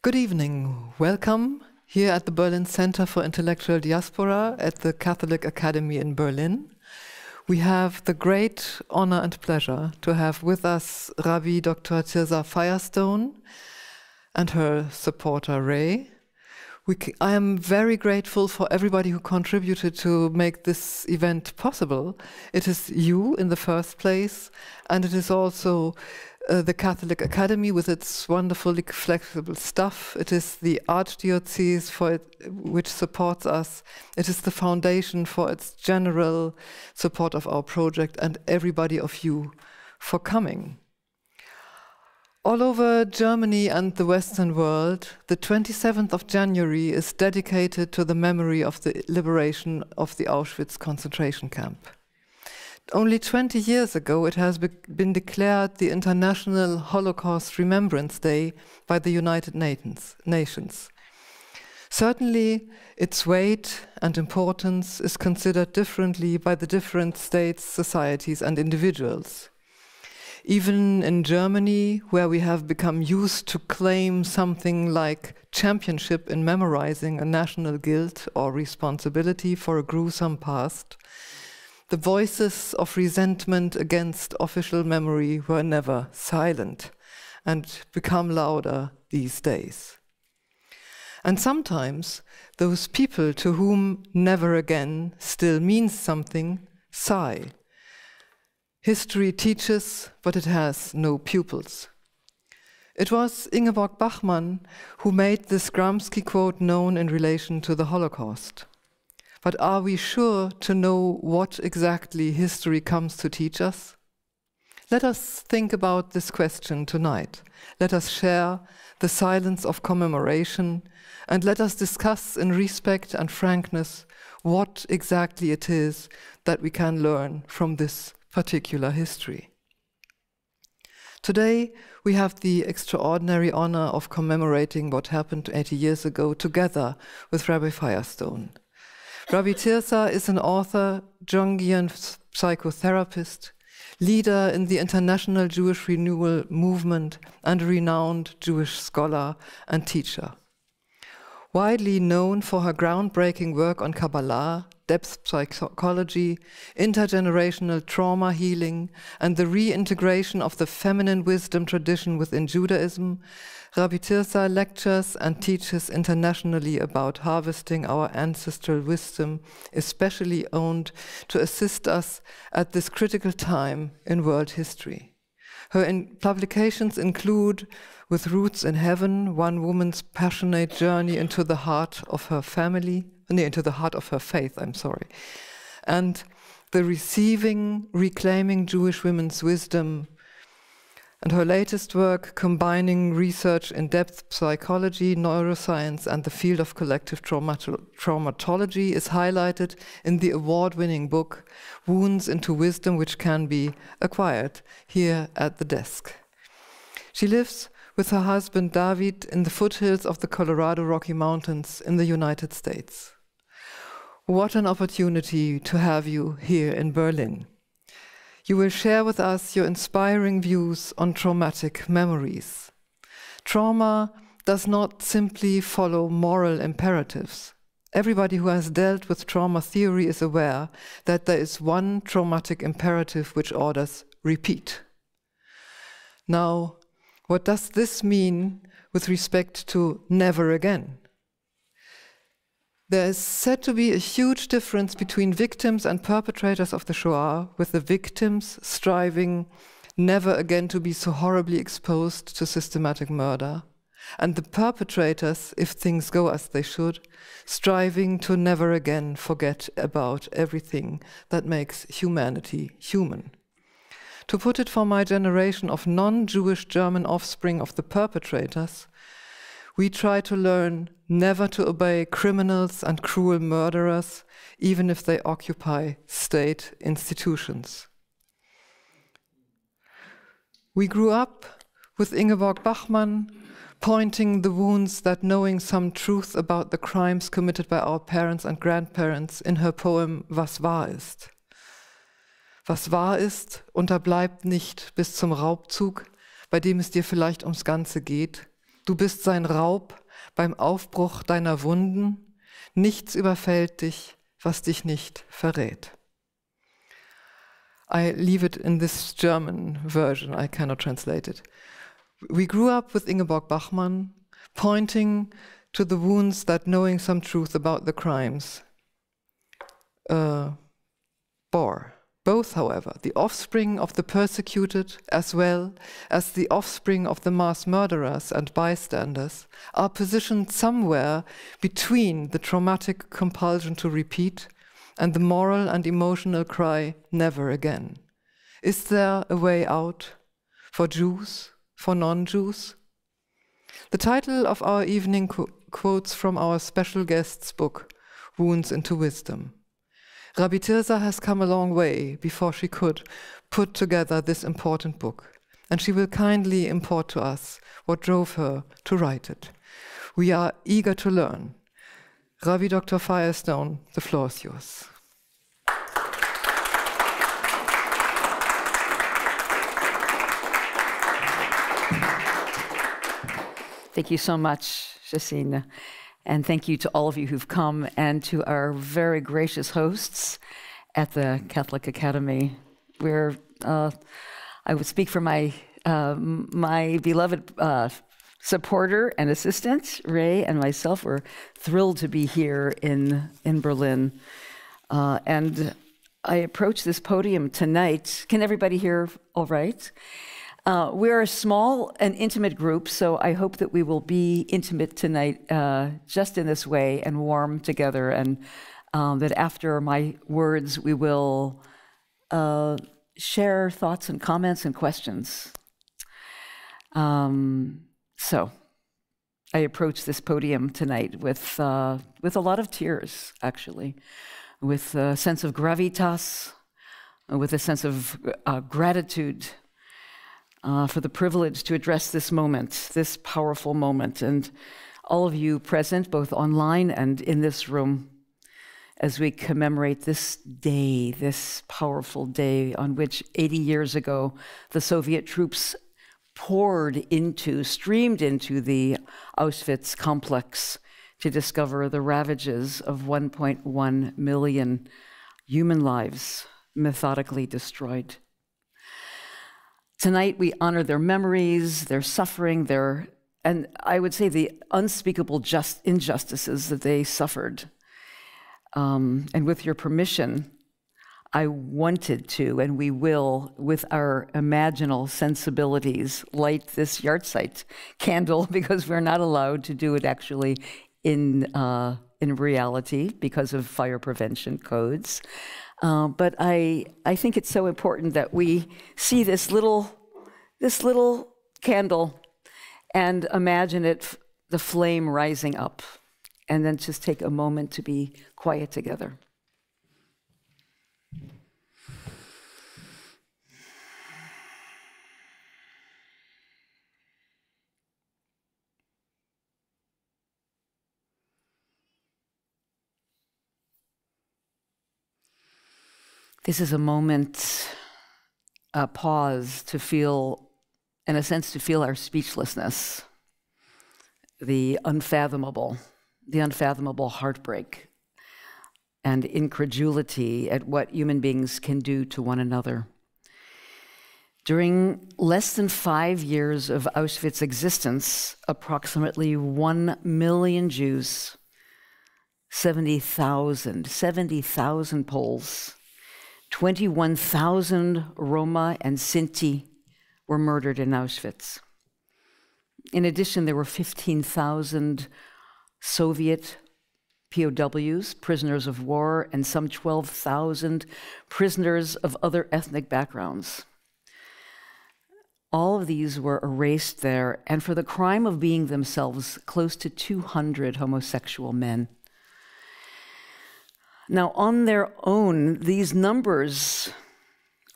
Good evening. Welcome here at the Berlin Center for Intellectual Diaspora at the Catholic Academy in Berlin. We have the great honor and pleasure to have with us Rabbi Dr. Tirzah Firestone and her supporter Ray. I am very grateful for everybody who contributed to make this event possible. It is you in the first place, and it is also the Catholic Academy with its wonderfully flexible staff. It is the Archdiocese which supports us. It is the foundation for its general support of our project, and everybody of you for coming. All over Germany and the Western world, the 27th of January is dedicated to the memory of the liberation of the Auschwitz concentration camp. Only 20 years ago, it has been declared the International Holocaust Remembrance Day by the United Nations. Certainly, its weight and importance is considered differently by the different states, societies, and individuals. Even in Germany, where we have become used to claim something like championship in memorizing a national guilt or responsibility for a gruesome past, the voices of resentment against official memory were never silent and become louder these days. And sometimes those people to whom never again still means something sigh. History teaches, but it has no pupils. It was Ingeborg Bachmann who made this Gramsci quote known in relation to the Holocaust. But are we sure to know what exactly history comes to teach us? Let us think about this question tonight. Let us share the silence of commemoration, and let us discuss in respect and frankness what exactly it is that we can learn from this particular history. Today, we have the extraordinary honor of commemorating what happened 80 years ago together with Rabbi Firestone. Rabbi Tirzah is an author, Jungian psychotherapist, leader in the international Jewish renewal movement, and a renowned Jewish scholar and teacher. Widely known for her groundbreaking work on Kabbalah, depth psychology, intergenerational trauma healing, and the reintegration of the feminine wisdom tradition within Judaism, Rabbi Tirzah lectures and teaches internationally about harvesting our ancestral wisdom, especially owned to assist us at this critical time in world history. Her publications include With Roots in Heaven, one woman's passionate journey into the heart of her faith, and The Reclaiming Jewish Women's Wisdom, and her latest work combining research in depth psychology, neuroscience, and the field of collective traumatology is highlighted in the award-winning book Wounds into Wisdom, which can be acquired here at the desk. She lives with her husband David in the foothills of the Colorado Rocky Mountains in the United States. What an opportunity to have you here in Berlin. You will share with us your inspiring views on traumatic memories. Trauma does not simply follow moral imperatives. Everybody who has dealt with trauma theory is aware that there is one traumatic imperative which orders repeat. Now, what does this mean with respect to never again? There is said to be a huge difference between victims and perpetrators of the Shoah, with the victims striving never again to be so horribly exposed to systematic murder, and the perpetrators, if things go as they should, striving to never again forget about everything that makes humanity human. To put it for my generation of non-Jewish German offspring of the perpetrators, we try to learn never to obey criminals and cruel murderers, even if they occupy state institutions. We grew up with Ingeborg Bachmann pointing the wounds that knowing some truth about the crimes committed by our parents and grandparents in her poem Was wahr ist. Was wahr ist, unterbleibt nicht bis zum Raubzug, bei dem es dir vielleicht ums Ganze geht. Du bist sein Raub beim Aufbruch deiner Wunden. Nichts überfällt dich, was dich nicht verrät. I leave it in this German version, I cannot translate it. We grew up with Ingeborg Bachmann, pointing to the wounds that knowing some truth about the crimes bore. Both, however, the offspring of the persecuted as well as the offspring of the mass murderers and bystanders are positioned somewhere between the traumatic compulsion to repeat and the moral and emotional cry, never again. Is there a way out for Jews, for non-Jews? The title of our evening quotes from our special guest's book, Wounds into Wisdom. Rabbi Tirzah has come a long way before she could put together this important book, and she will kindly impart to us what drove her to write it. We are eager to learn. Rabbi Dr. Firestone, the floor is yours. Thank you so much, Jacine. And thank you to all of you who've come and to our very gracious hosts at the Catholic Academy. Where I would speak for my beloved supporter and assistant, Ray, and myself. We're thrilled to be here in Berlin. And I approach this podium tonight. Can everybody hear all right? We're a small and intimate group, so I hope that we will be intimate tonight just in this way and warm together, and that after my words we will share thoughts and comments and questions. So I approach this podium tonight with a lot of tears, actually, with a sense of gravitas, with a sense of gratitude for the privilege to address this moment, this powerful moment, and all of you present, both online and in this room, as we commemorate this day, this powerful day on which 80 years ago, the Soviet troops streamed into the Auschwitz complex to discover the ravages of 1.1 million human lives methodically destroyed. Tonight, we honor their memories, their suffering, and I would say the unspeakable injustices that they suffered. And with your permission, I wanted to, and we will, with our imaginal sensibilities, light this yahrzeit candle, because we're not allowed to do it actually in reality because of fire prevention codes. But I think it's so important that we see this little candle and imagine the flame rising up, and then just take a moment to be quiet together. This is a moment, a pause to feel, in a sense, to feel our speechlessness, the unfathomable heartbreak and incredulity at what human beings can do to one another. During less than 5 years of Auschwitz existence, approximately 1 million Jews, 70,000 Poles, 21,000 Roma and Sinti were murdered in Auschwitz. In addition, there were 15,000 Soviet POWs, prisoners of war, and some 12,000 prisoners of other ethnic backgrounds. All of these were erased there, and for the crime of being themselves, close to 200 homosexual men. Now, on their own, these numbers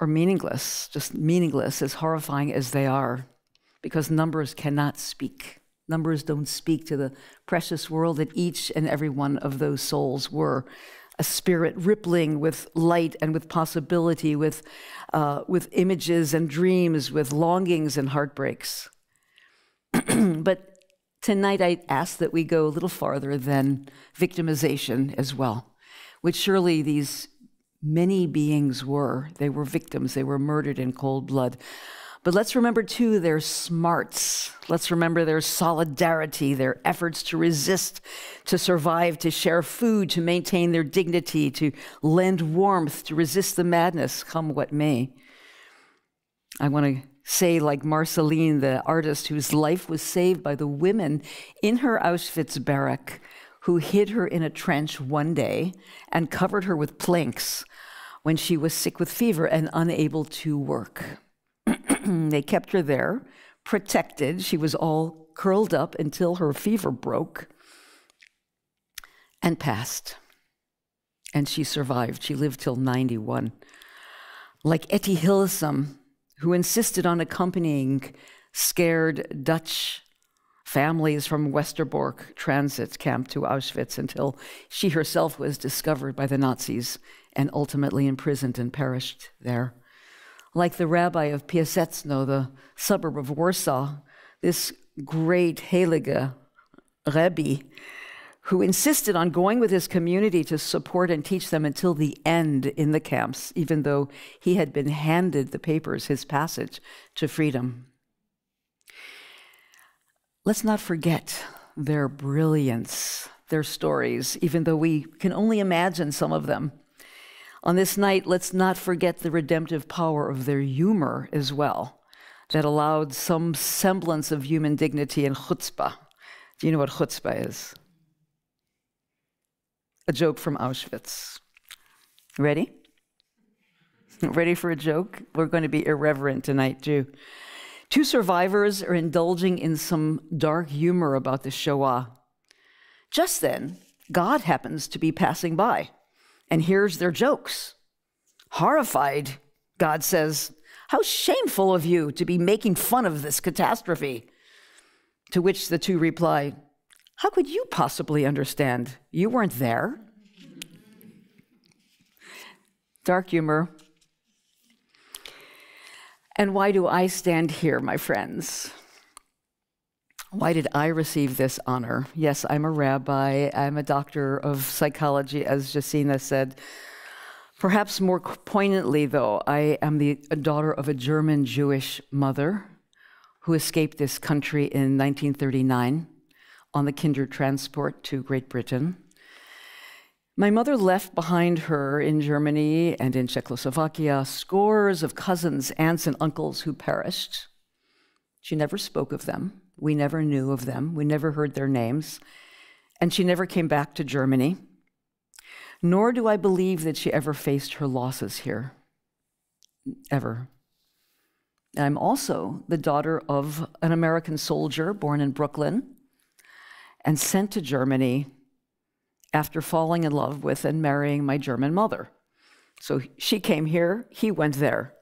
are meaningless, just meaningless, as horrifying as they are, because numbers cannot speak. Numbers don't speak to the precious world that each and every one of those souls were. A spirit rippling with light and with possibility, with images and dreams, with longings and heartbreaks. But Tonight, I ask that we go a little farther than victimization as well, which surely these many beings were. They were victims. They were murdered in cold blood. But let's remember, too, their smarts. Let's remember their solidarity, their efforts to resist, to survive, to share food, to maintain their dignity, to lend warmth, to resist the madness, come what may. I want to say, like Marceline, the artist whose life was saved by the women in her Auschwitz barrack, who hid her in a trench one day and covered her with planks when she was sick with fever and unable to work. They kept her there, protected. She was all curled up until her fever broke and passed. And she survived. She lived till 91. Like Etty Hillesum, who insisted on accompanying scared Dutch families from Westerbork transit camp to Auschwitz until she herself was discovered by the Nazis and ultimately imprisoned and perished there. Like the rabbi of Piaseczno, the suburb of Warsaw, this great Heilige Rebbe, who insisted on going with his community to support and teach them until the end in the camps, even though he had been handed the papers, his passage to freedom. Let's not forget their brilliance, their stories, even though we can only imagine some of them. On this night, let's not forget the redemptive power of their humor as well, that allowed some semblance of human dignity and chutzpah. Do you know what chutzpah is? A joke from Auschwitz. Ready? Ready for a joke? We're going to be irreverent tonight, too. Two survivors are indulging in some dark humor about the Shoah. Just then, God happens to be passing by and hears their jokes. Horrified, God says, "How shameful of you to be making fun of this catastrophe." To which the two reply, "How could you possibly understand? You weren't there." Dark humor. And why do I stand here, my friends? Why did I receive this honor? Yes, I'm a rabbi. I'm a doctor of psychology, as Jacina said. Perhaps more poignantly, though, I am a daughter of a German Jewish mother who escaped this country in 1939 on the Kinder transport to Great Britain. My mother left behind her in Germany and in Czechoslovakia scores of cousins, aunts, and uncles who perished. She never spoke of them. We never knew of them. We never heard their names. And she never came back to Germany. Nor do I believe that she ever faced her losses here. Ever. I'm also the daughter of an American soldier born in Brooklyn and sent to Germany after falling in love with and marrying my German mother. So she came here, he went there.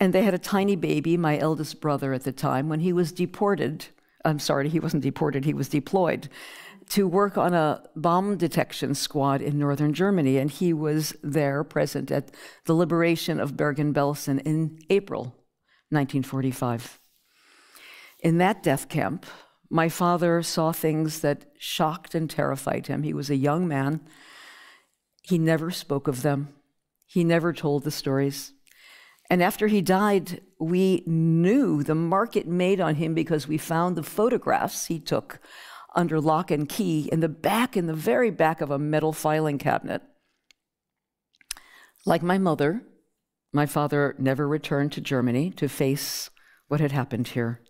And they had a tiny baby, my eldest brother at the time, when he was deported. I'm sorry, he wasn't deported, he was deployed to work on a bomb detection squad in northern Germany. And he was there, present at the liberation of Bergen-Belsen in April 1945. In that death camp, my father saw things that shocked and terrified him. He was a young man. He never spoke of them. He never told the stories. And after he died, we knew the mark it made on him because we found the photographs he took under lock and key in the very back of a metal filing cabinet. Like my mother, my father never returned to Germany to face what had happened here.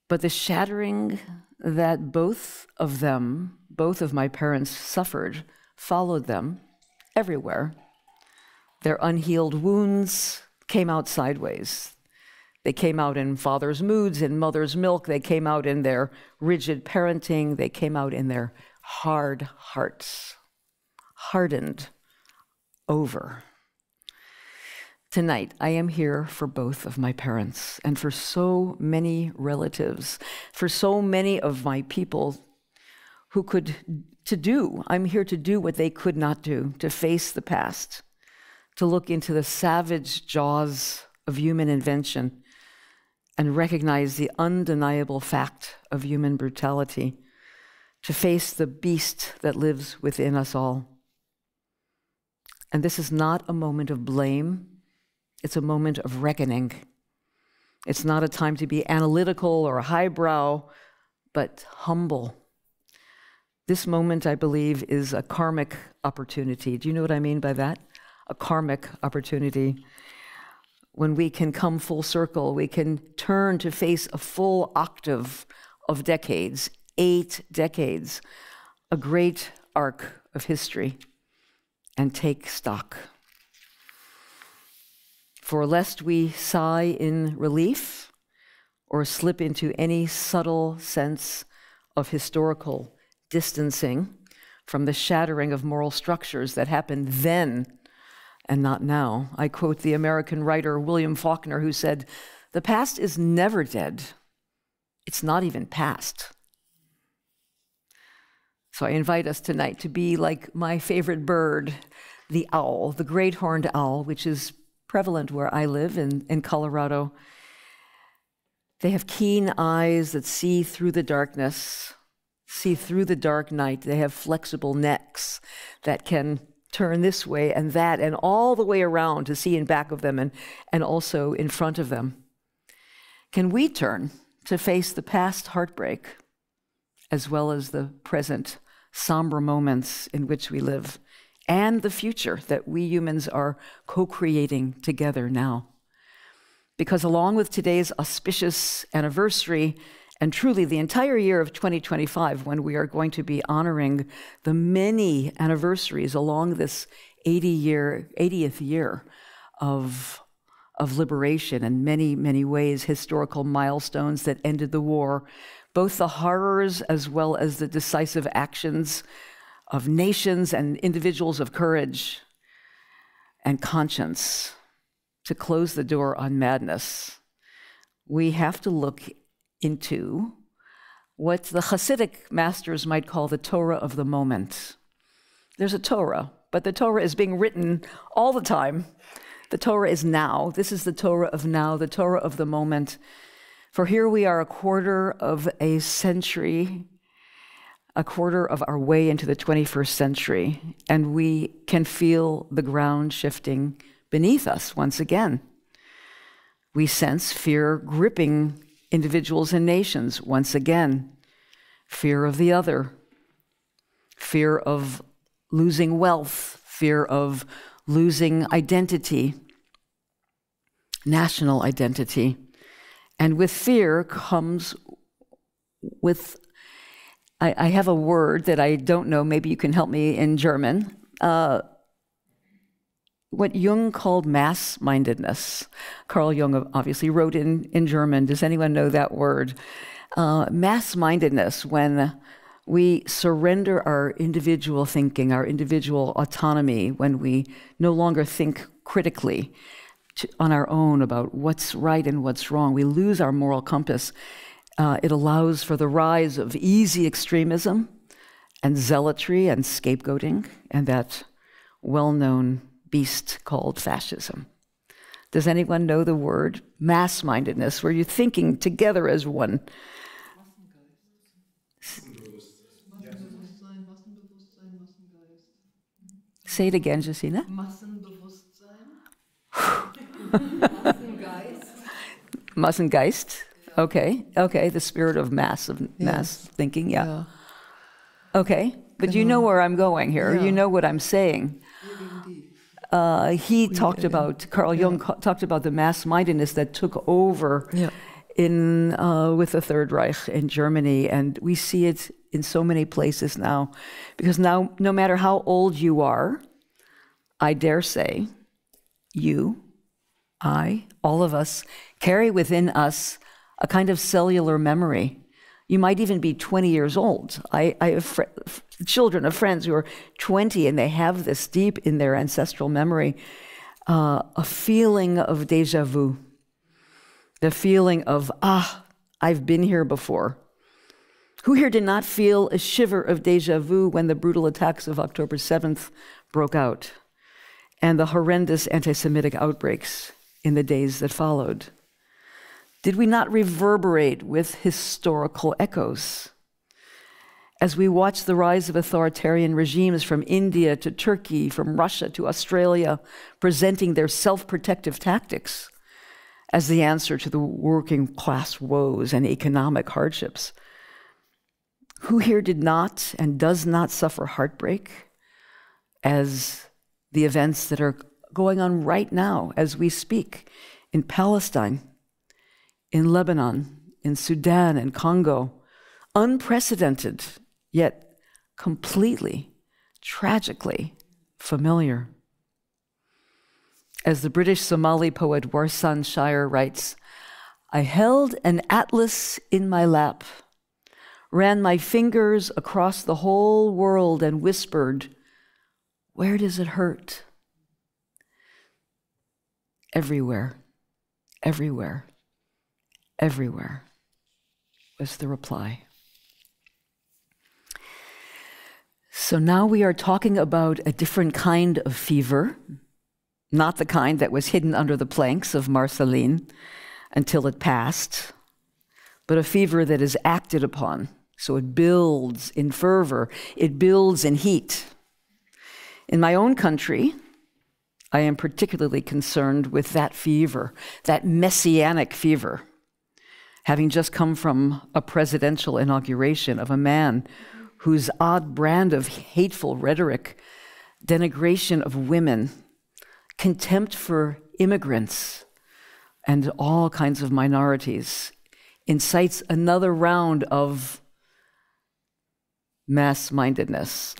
But the shattering that both of my parents suffered, followed them everywhere. Their unhealed wounds came out sideways. They came out in father's moods, in mother's milk. They came out in their rigid parenting. They came out in their hard hearts, hardened over. Tonight, I am here for both of my parents and for so many relatives, for so many of my people who I'm here to do what they could not do, to face the past, to look into the savage jaws of human invention and recognize the undeniable fact of human brutality, to face the beast that lives within us all. And this is not a moment of blame, it's a moment of reckoning. It's not a time to be analytical or highbrow, but humble. This moment, I believe, is a karmic opportunity. Do you know what I mean by that? A karmic opportunity. When we can come full circle, we can turn to face a full octave of decades, 8 decades, a great arc of history, and take stock. For lest we sigh in relief or slip into any subtle sense of historical distancing from the shattering of moral structures that happened then and not now. I quote the American writer William Faulkner, who said, "The past is never dead. It's not even past." So I invite us tonight to be like my favorite bird, the owl, the great horned owl, which is prevalent where I live in Colorado. They have keen eyes that see through the darkness, see through the dark night. They have flexible necks that can turn this way and that and all the way around to see in back of them and also in front of them. Can we turn to face the past heartbreak as well as the present somber moments in which we live and the future that we humans are co-creating together now? Because along with today's auspicious anniversary, and truly the entire year of 2025, when we are going to be honoring the many anniversaries along this 80th year of liberation, in many, many ways, historical milestones that ended the war, both the horrors as well as the decisive actions of nations and individuals of courage and conscience to close the door on madness. We have to look into what the Hasidic masters might call the Torah of the moment. There's a Torah, but the Torah is being written all the time. The Torah is now. This is the Torah of now, the Torah of the moment. For here we are a quarter of a century, a quarter of our way into the 21st century, and we can feel the ground shifting beneath us once again. We sense fear gripping individuals and nations once again. Fear of the other, fear of losing wealth, fear of losing identity, national identity. And with fear comes with, I have a word that I don't know, maybe you can help me in German, what Jung called mass-mindedness. Carl Jung obviously wrote in German. Does anyone know that word? Mass-mindedness, when we surrender our individual thinking, our individual autonomy, when we no longer think critically on our own about what's right and what's wrong. We lose our moral compass. It allows for the rise of easy extremism and zealotry and scapegoating and that well-known beast called fascism. Does anyone know the word mass-mindedness, where you're thinking together as one? Say it again, Jacina. Massengeist. Okay, the spirit of mass thinking, yeah. Okay, but you know where I'm going here. You know what I'm saying. He talked about, Carl Jung talked about the mass-mindedness that took over with the Third Reich in Germany, and we see it in so many places now. Because now, no matter how old you are, I dare say, you, I, all of us, carry within us a kind of cellular memory. You might even be 20 years old. I have children of friends who are 20 and they have this deep in their ancestral memory, a feeling of déjà vu, the feeling of, I've been here before. Who here did not feel a shiver of déjà vu when the brutal attacks of October 7th broke out and the horrendous anti-Semitic outbreaks in the days that followed? Did we not reverberate with historical echoes? As we watch the rise of authoritarian regimes from India to Turkey, from Russia to Australia, presenting their self-protective tactics as the answer to the working class woes and economic hardships, who here did not and does not suffer heartbreak as the events that are going on right now as we speak in Palestine, in Lebanon, in Sudan and Congo, unprecedented, yet completely, tragically familiar. As the British Somali poet Warsan Shire writes, I held an atlas in my lap, ran my fingers across the whole world and whispered, where does it hurt? Everywhere, everywhere, everywhere, was the reply. So now we are talking about a different kind of fever, not the kind that was hidden under the planks of Marceline until it passed, but a fever that is acted upon. So it builds in fervor, it builds in heat. In my own country, I am particularly concerned with that fever, that messianic fever, having just come from a presidential inauguration of a man whose odd brand of hateful rhetoric, denigration of women, contempt for immigrants and all kinds of minorities incites another round of mass-mindedness.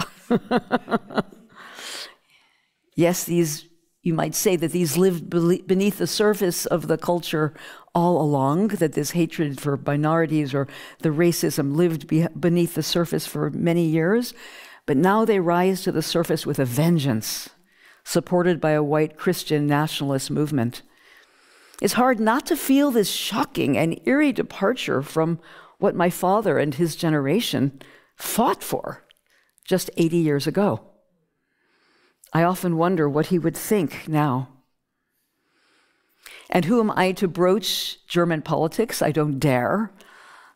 Yes, you might say that these lived beneath the surface of the culture all along, that this hatred for minorities or the racism lived beneath the surface for many years, but now they rise to the surface with a vengeance, supported by a white Christian nationalist movement. It's hard not to feel this shocking and eerie departure from what my father and his generation fought for just 80 years ago. I often wonder what he would think now. And who am I to broach German politics? I don't dare.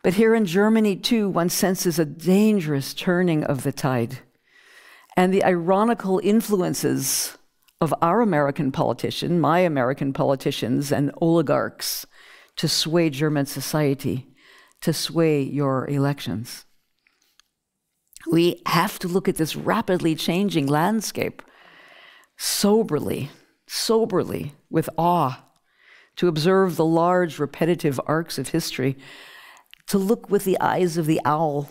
But here in Germany, too, one senses a dangerous turning of the tide and the ironical influences of our American politician, my American politicians and oligarchs to sway German society, to sway your elections. We have to look at this rapidly changing landscape soberly, with awe, to observe the large repetitive arcs of history, to look with the eyes of the owl,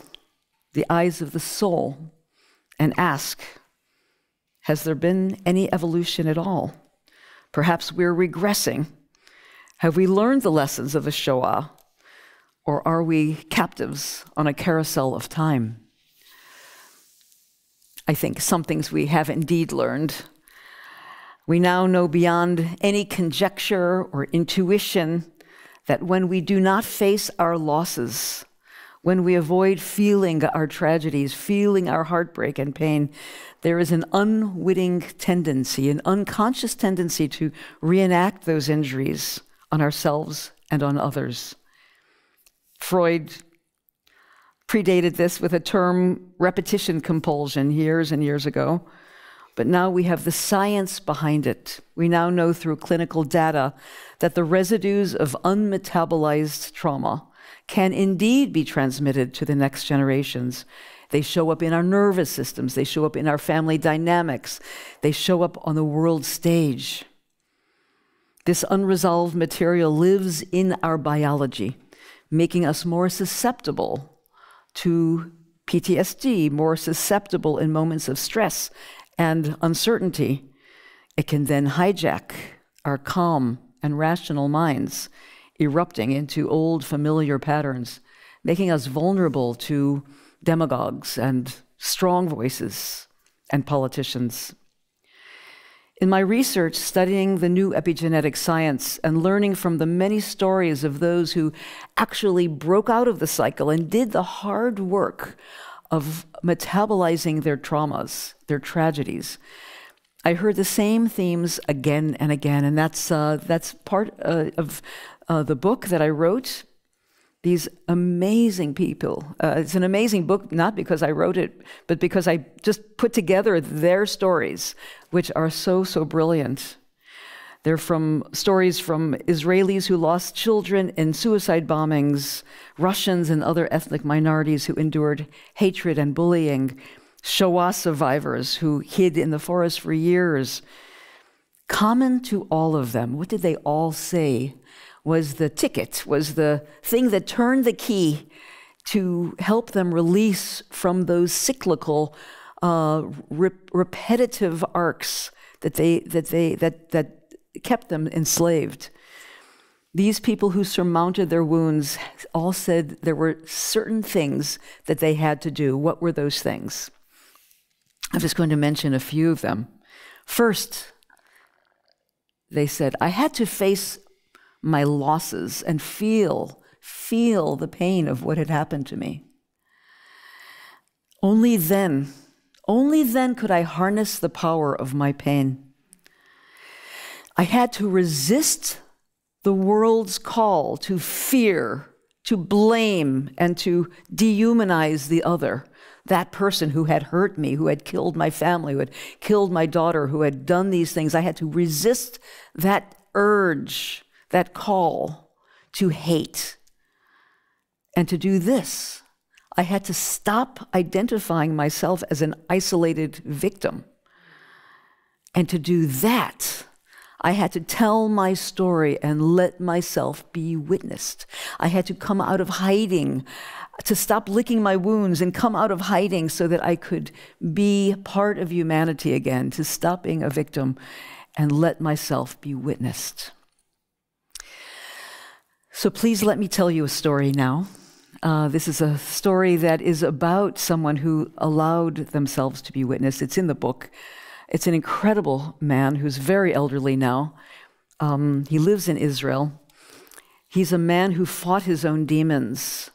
the eyes of the soul, and ask, has there been any evolution at all? Perhaps we're regressing. Have we learned the lessons of the Shoah? Or are we captives on a carousel of time? I think some things we have indeed learned. We now know beyond any conjecture or intuition that when we do not face our losses, when we avoid feeling our tragedies, feeling our heartbreak and pain, there is an unwitting tendency, an unconscious tendency to reenact those injuries on ourselves and on others. Freud predated this with a term, repetition compulsion, years and years ago. But now we have the science behind it. We now know through clinical data that the residues of unmetabolized trauma can indeed be transmitted to the next generations. They show up in our nervous systems. They show up in our family dynamics. They show up on the world stage. This unresolved material lives in our biology, making us more susceptible to PTSD, more susceptible in moments of stress and uncertainty. It can then hijack our calm and rational minds, erupting into old familiar patterns, making us vulnerable to demagogues and strong voices and politicians. In my research, studying the new epigenetic science and learning from the many stories of those who actually broke out of the cycle and did the hard work of metabolizing their traumas, their tragedies, I heard the same themes again and again, and that's part of the book that I wrote. These amazing people. It's an amazing book, not because I wrote it, but because I just put together their stories, which are so, so brilliant. They're from stories from Israelis who lost children in suicide bombings, Russians and other ethnic minorities who endured hatred and bullying, Shoah survivors who hid in the forest for years. Common to all of them, what did they all say was the ticket, was the thing that turned the key to help them release from those cyclical, repetitive arcs that kept them enslaved. These people who surmounted their wounds all said there were certain things that they had to do. What were those things? I'm just going to mention a few of them. First, they said, I had to face my losses and feel the pain of what had happened to me. Only then could I harness the power of my pain. I had to resist the world's call to fear, to blame, and to dehumanize the other. That person who had hurt me, who had killed my family, who had killed my daughter, who had done these things. I had to resist that urge, that call to hate. And to do this, I had to stop identifying myself as an isolated victim. And to do that, I had to tell my story and let myself be witnessed. I had to come out of hiding, to stop licking my wounds and come out of hiding so that I could be part of humanity again, to stop being a victim and let myself be witnessed. So please let me tell you a story now. This is a story that is about someone who allowed themselves to be witnessed. It's in the book. It's an incredible man who's very elderly now. He lives in Israel. He's a man who fought his own demons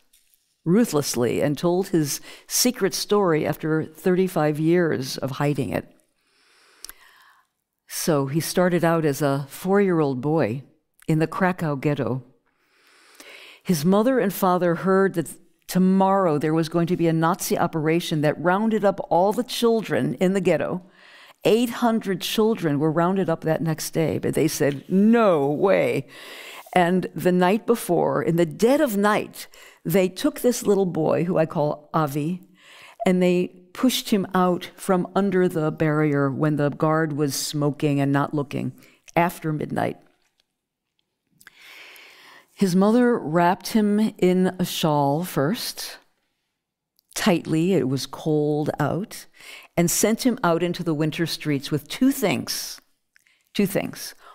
ruthlessly and told his secret story after 35 years of hiding it. So he started out as a 4-year-old boy in the Krakow ghetto. His mother and father heard that tomorrow there was going to be a Nazi operation that rounded up all the children in the ghetto. 800 children were rounded up that next day, but they said, no way. And the night before, in the dead of night, they took this little boy, who I call Avi, and they pushed him out from under the barrier when the guard was smoking and not looking, after midnight. His mother wrapped him in a shawl first, tightly, it was cold out, and sent him out into the winter streets with two things.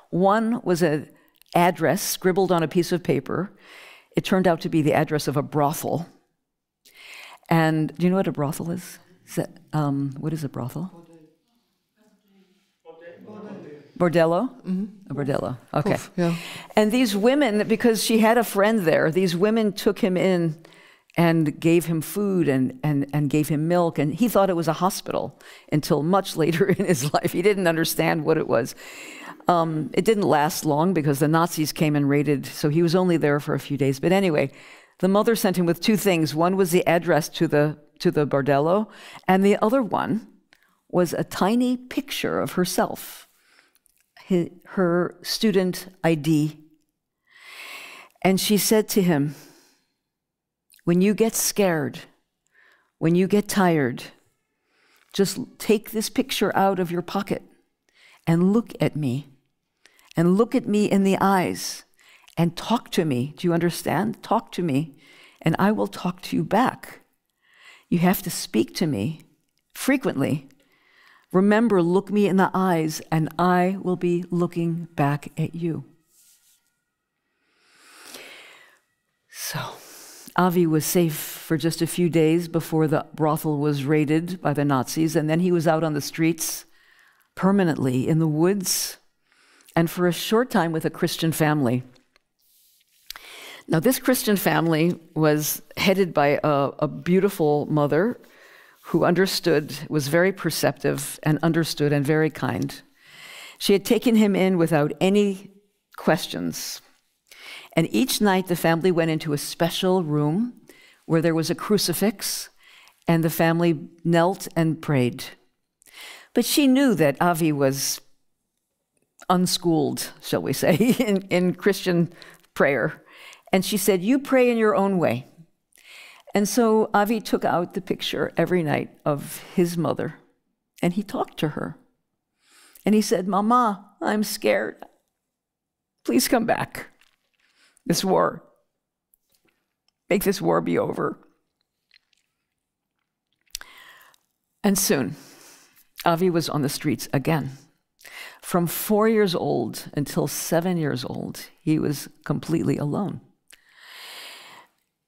One was an address scribbled on a piece of paper. It turned out to be the address of a brothel. And do you know what a brothel is? What is a brothel? Bordello? Mm-hmm. A bordello, okay. Oof, yeah. And these women, because she had a friend there, these women took him in and gave him food and gave him milk, and he thought it was a hospital until much later in his life. He didn't understand what it was. It didn't last long because the Nazis came and raided, so he was only there for a few days. But anyway, the mother sent him with two things. One was the address to the bordello, and the other one was a tiny picture of herself, her student ID. And she said to him, when you get scared, when you get tired, just take this picture out of your pocket and look at me in the eyes and talk to me. Do you understand? Talk to me, and I will talk to you back. You have to speak to me frequently. Remember, look me in the eyes, and I will be looking back at you. So Avi was safe for just a few days before the brothel was raided by the Nazis, and then he was out on the streets permanently in the woods, and for a short time with a Christian family. Now, this Christian family was headed by a beautiful mother who understood, was very perceptive and understood and very kind. She had taken him in without any questions. And each night the family went into a special room where there was a crucifix, and the family knelt and prayed. But she knew that Avi was unschooled, shall we say, in Christian prayer. And she said, "You pray in your own way." And so Avi took out the picture every night of his mother, and he talked to her. And he said, "Mama, I'm scared. Please come back. This war, make this war be over." And soon, Avi was on the streets again. From 4 years old until 7 years old, he was completely alone.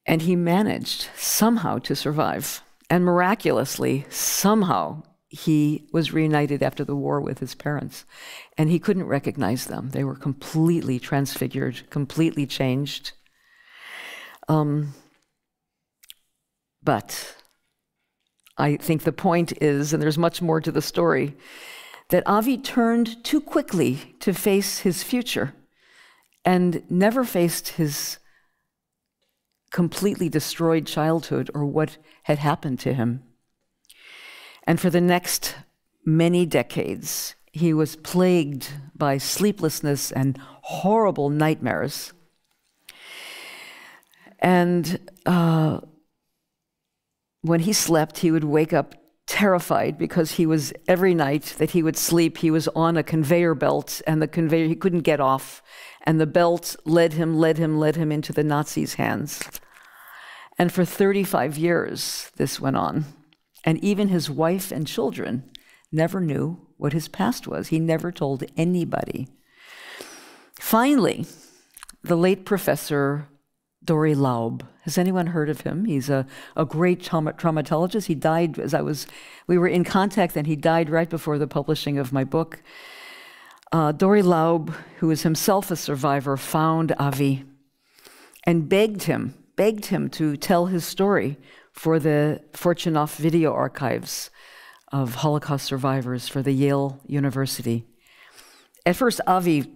And he managed somehow to survive. And miraculously, somehow, he was reunited after the war with his parents. And he couldn't recognize them. They were completely transfigured, completely changed. But I think the point is, and there's much more to the story, that Avi turned too quickly to face his future and never faced his completely destroyed childhood or what had happened to him. And for the next many decades, he was plagued by sleeplessness and horrible nightmares. And when he slept, he would wake up terrified because he was, every night that he would sleep, he was on a conveyor belt, and the conveyor, he couldn't get off, and the belt led him into the Nazis' hands. And for 35 years, this went on. And even his wife and children never knew what his past was. He never told anybody. Finally, the late Professor Dori Laub. Has anyone heard of him? He's a great traumatologist. He died we were in contact, and he died right before the publishing of my book. Dori Laub, who is himself a survivor, found Avi and begged him to tell his story for the Fortunoff video archives of Holocaust survivors for the Yale University. At first, Avi,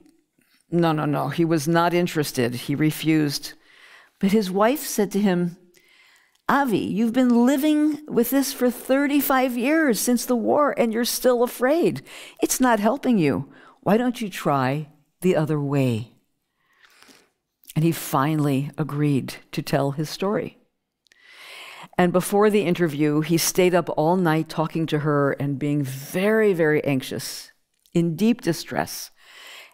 no, he was not interested. He refused. But his wife said to him, "Avi, you've been living with this for 35 years since the war, and you're still afraid. It's not helping you. Why don't you try the other way?" And he finally agreed to tell his story. And before the interview, he stayed up all night talking to her and being very, very anxious, in deep distress.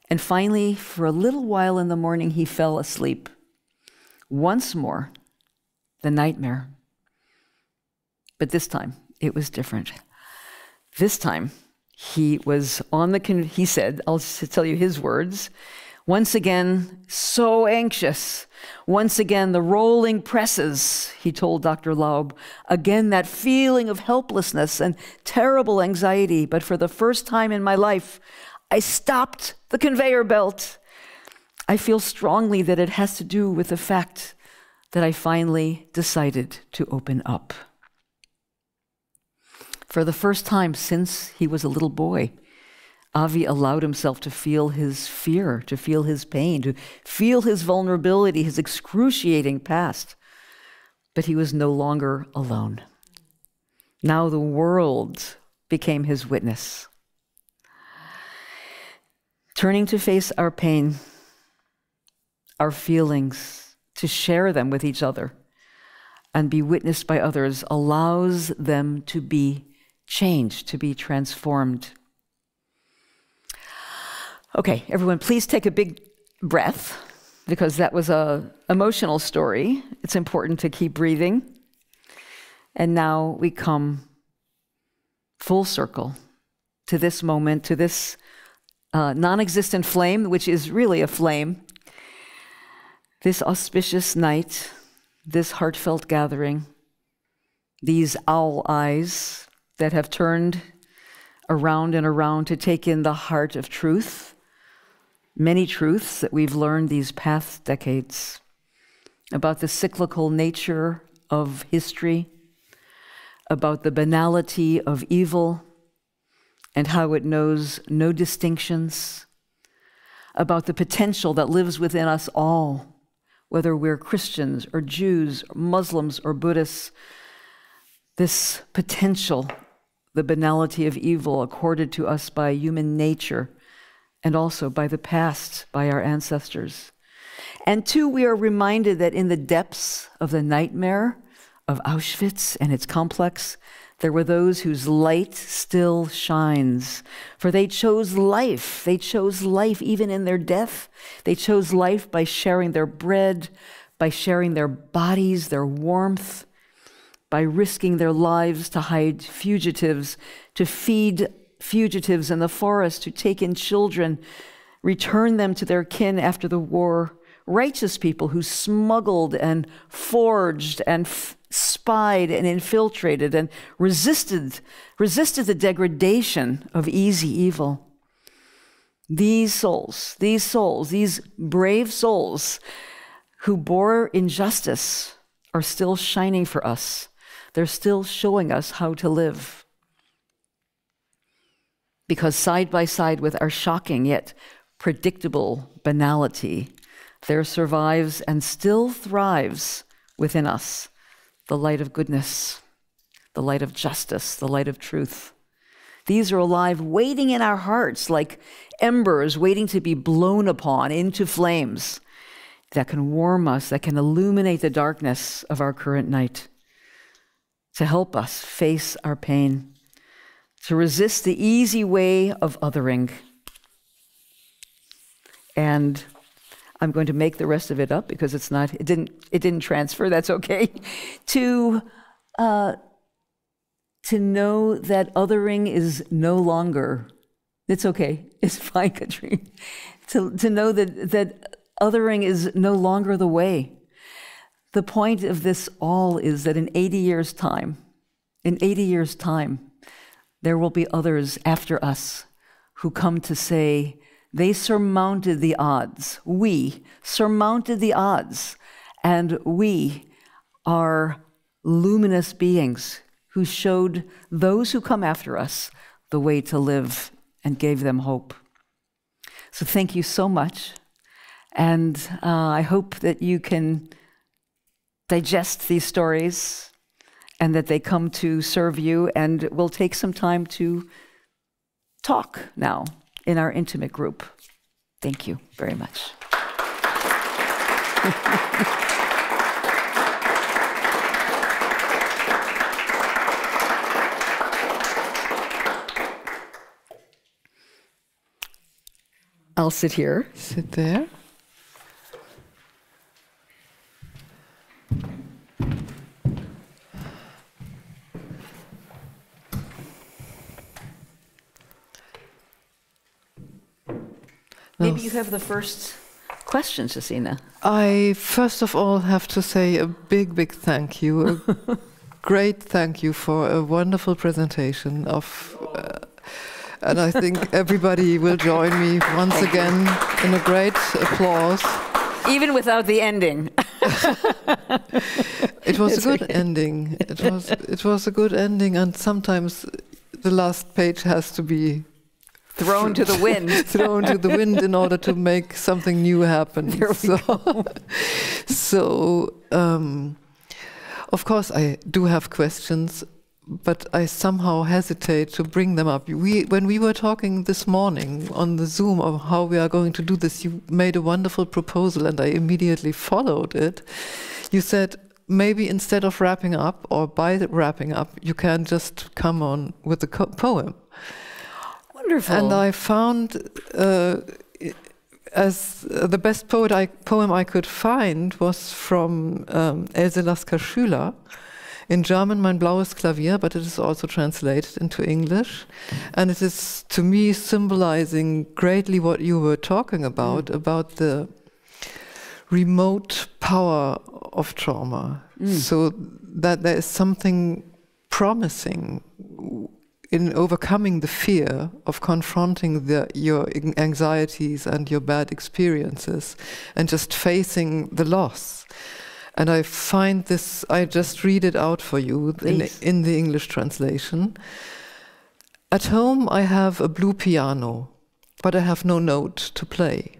And finally, for a little while in the morning, he fell asleep. Once more, the nightmare. But this time, it was different. This time, he was on he said, I'll tell you his words, "Once again, so anxious. Once again, the rolling presses," he told Dr. Laub. "Again, that feeling of helplessness and terrible anxiety. But for the first time in my life, I stopped the conveyor belt. I feel strongly that it has to do with the fact that I finally decided to open up." For the first time since he was a little boy, Avi allowed himself to feel his fear, to feel his pain, to feel his vulnerability, his excruciating past. But he was no longer alone. Now the world became his witness. Turning to face our pain, our feelings, to share them with each other and be witnessed by others allows them to be changed, to be transformed. Okay, everyone, please take a big breath, because that was an emotional story. It's important to keep breathing. And now we come full circle to this moment, to this non-existent flame, which is really a flame. This auspicious night, this heartfelt gathering, these owl eyes that have turned around and around to take in the heart of truth, many truths that we've learned these past decades about the cyclical nature of history, about the banality of evil, and how it knows no distinctions, about the potential that lives within us all, whether we're Christians or Jews, or Muslims or Buddhists. This potential, the banality of evil accorded to us by human nature and also by the past, by our ancestors. And two, we are reminded that in the depths of the nightmare of Auschwitz and its complex, there were those whose light still shines, for they chose life. They chose life even in their death. They chose life by sharing their bread, by sharing their bodies, their warmth, by risking their lives to hide fugitives, to feed fugitives in the forest, to take in children, return them to their kin after the war. Righteous people who smuggled and forged and spied and infiltrated and resisted the degradation of easy evil. These souls, these brave souls who bore injustice are still shining for us. They're still showing us how to live. Because side by side with our shocking yet predictable banality, there survives and still thrives within us the light of goodness, the light of justice, the light of truth. These are alive, waiting in our hearts like embers waiting to be blown upon into flames that can warm us, that can illuminate the darkness of our current night, to help us face our pain, to resist the easy way of othering. And I'm going to make the rest of it up because it didn't transfer, that's okay. To know that othering is no longer, it's okay, it's fine, Katrine. To know that othering is no longer the way. The point of this all is that in 80 years' time, there will be others after us who come to say, they surmounted the odds. We surmounted the odds, and we are luminous beings who showed those who come after us the way to live and gave them hope. So thank you so much, and I hope that you can digest these stories and that they come to serve you, and we'll take some time to talk now in our intimate group. Thank you very much. I'll sit here. Sit there. Maybe you have the first question, Jacina. I first of all have to say a big, big thank you. A great thank you for a wonderful presentation of, and I think everybody will join me once again in a great applause. Even without the ending. It was a good ending. It was a good ending, and sometimes the last page has to be thrown to the wind. Thrown to the wind in order to make something new happen. There we go. So, of course, I do have questions, but I somehow hesitate to bring them up. When we were talking this morning on the Zoom of how we are going to do this, you made a wonderful proposal, and I immediately followed it. You said, maybe instead of wrapping up, or by wrapping up, you can just come on with a poem. Wonderful. And I found, as the best poem I could find was from Else Lasker-Schüler, in German, Mein blaues Klavier, but it is also translated into English. And it is, to me, symbolizing greatly what you were talking about the remote power of trauma. So that there is something promising in overcoming the fear of confronting your anxieties and your bad experiences and just facing the loss. And I find this, I just read it out for you in the English translation. At home I have a blue piano, but I have no note to play.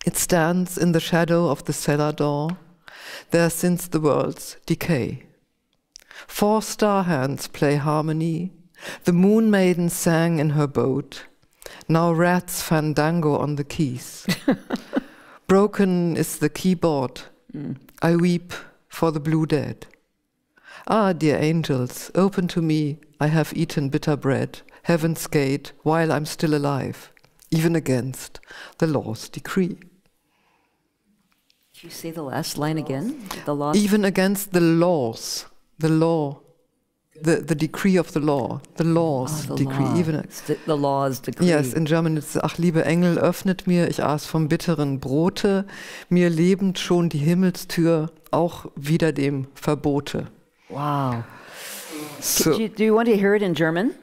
It stands in the shadow of the cellar door, there since the world's decay. 4 star hands play harmony, the moon maiden sang in her boat, now rats fandango on the keys. Broken is the keyboard, I weep for the blue dead. Ah, dear angels, open to me, I have eaten bitter bread, heaven's gate, while I'm still alive, even against the law's decree. Can you say the last line again? The law. Even against the laws, the law, the decree of the law, the law's decree. Law. Even the law's decree. Yes, in German it's, ach liebe Engel, öffnet mir, ich aß vom bitteren Brote, mir lebend schon die Himmelstür, auch wider dem Verbote. Wow. So, Do you want to hear it in German?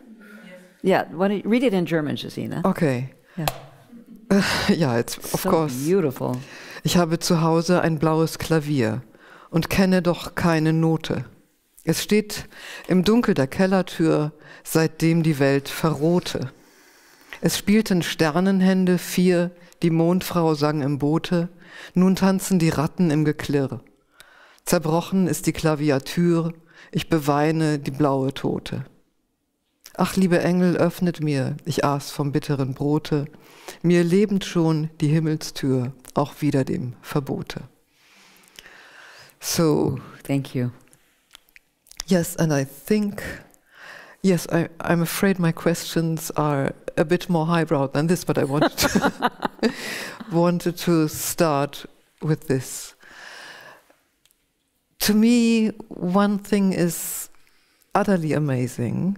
Yes. Yeah, read it in German, Josina. Okay. Yeah. Ja, it's of course. Beautiful. Ich habe zu Hause ein blaues Klavier und kenne doch keine Note. Es steht im Dunkel der Kellertür, seitdem die Welt verrohte. Es spielten Sternenhände 4, die Mondfrau sang im Boote, nun tanzen die Ratten im Geklirr. Zerbrochen ist die Klaviatur, ich beweine die blaue Tote. Ach, liebe Engel, öffnet mir, ich aß vom bitteren Brote, mir lebend schon die Himmelstür, auch wider dem Verbote. So, thank you. Yes, and I think, yes, I'm afraid my questions are a bit more highbrow than this, but I wanted to start with this. To me, one thing is utterly amazing.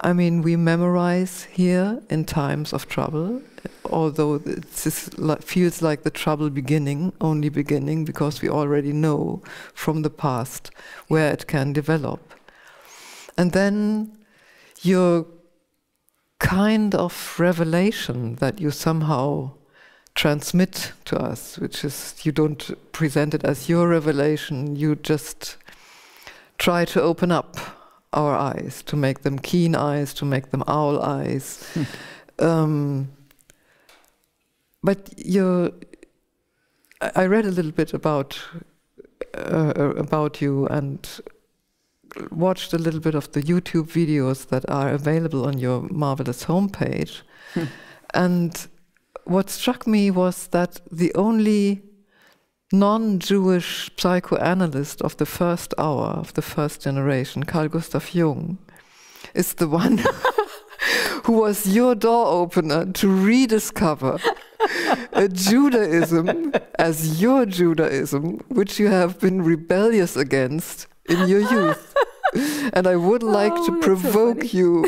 I mean, we memorize here in times of trouble, although it feels like the trouble only beginning, because we already know from the past where it can develop. And then your kind of revelation that you somehow transmit to us, which is, you don't present it as your revelation, you just try to open up our eyes, to make them keen eyes, to make them owl eyes. But I read a little bit about you and watched a little bit of the YouTube videos that are available on your marvelous homepage. And what struck me was that the only non-Jewish psychoanalyst of the first hour, of the first generation, Carl Gustav Jung, is the one who was your door opener to rediscover a Judaism as your Judaism, which you have been rebellious against in your youth. And I would like to provoke you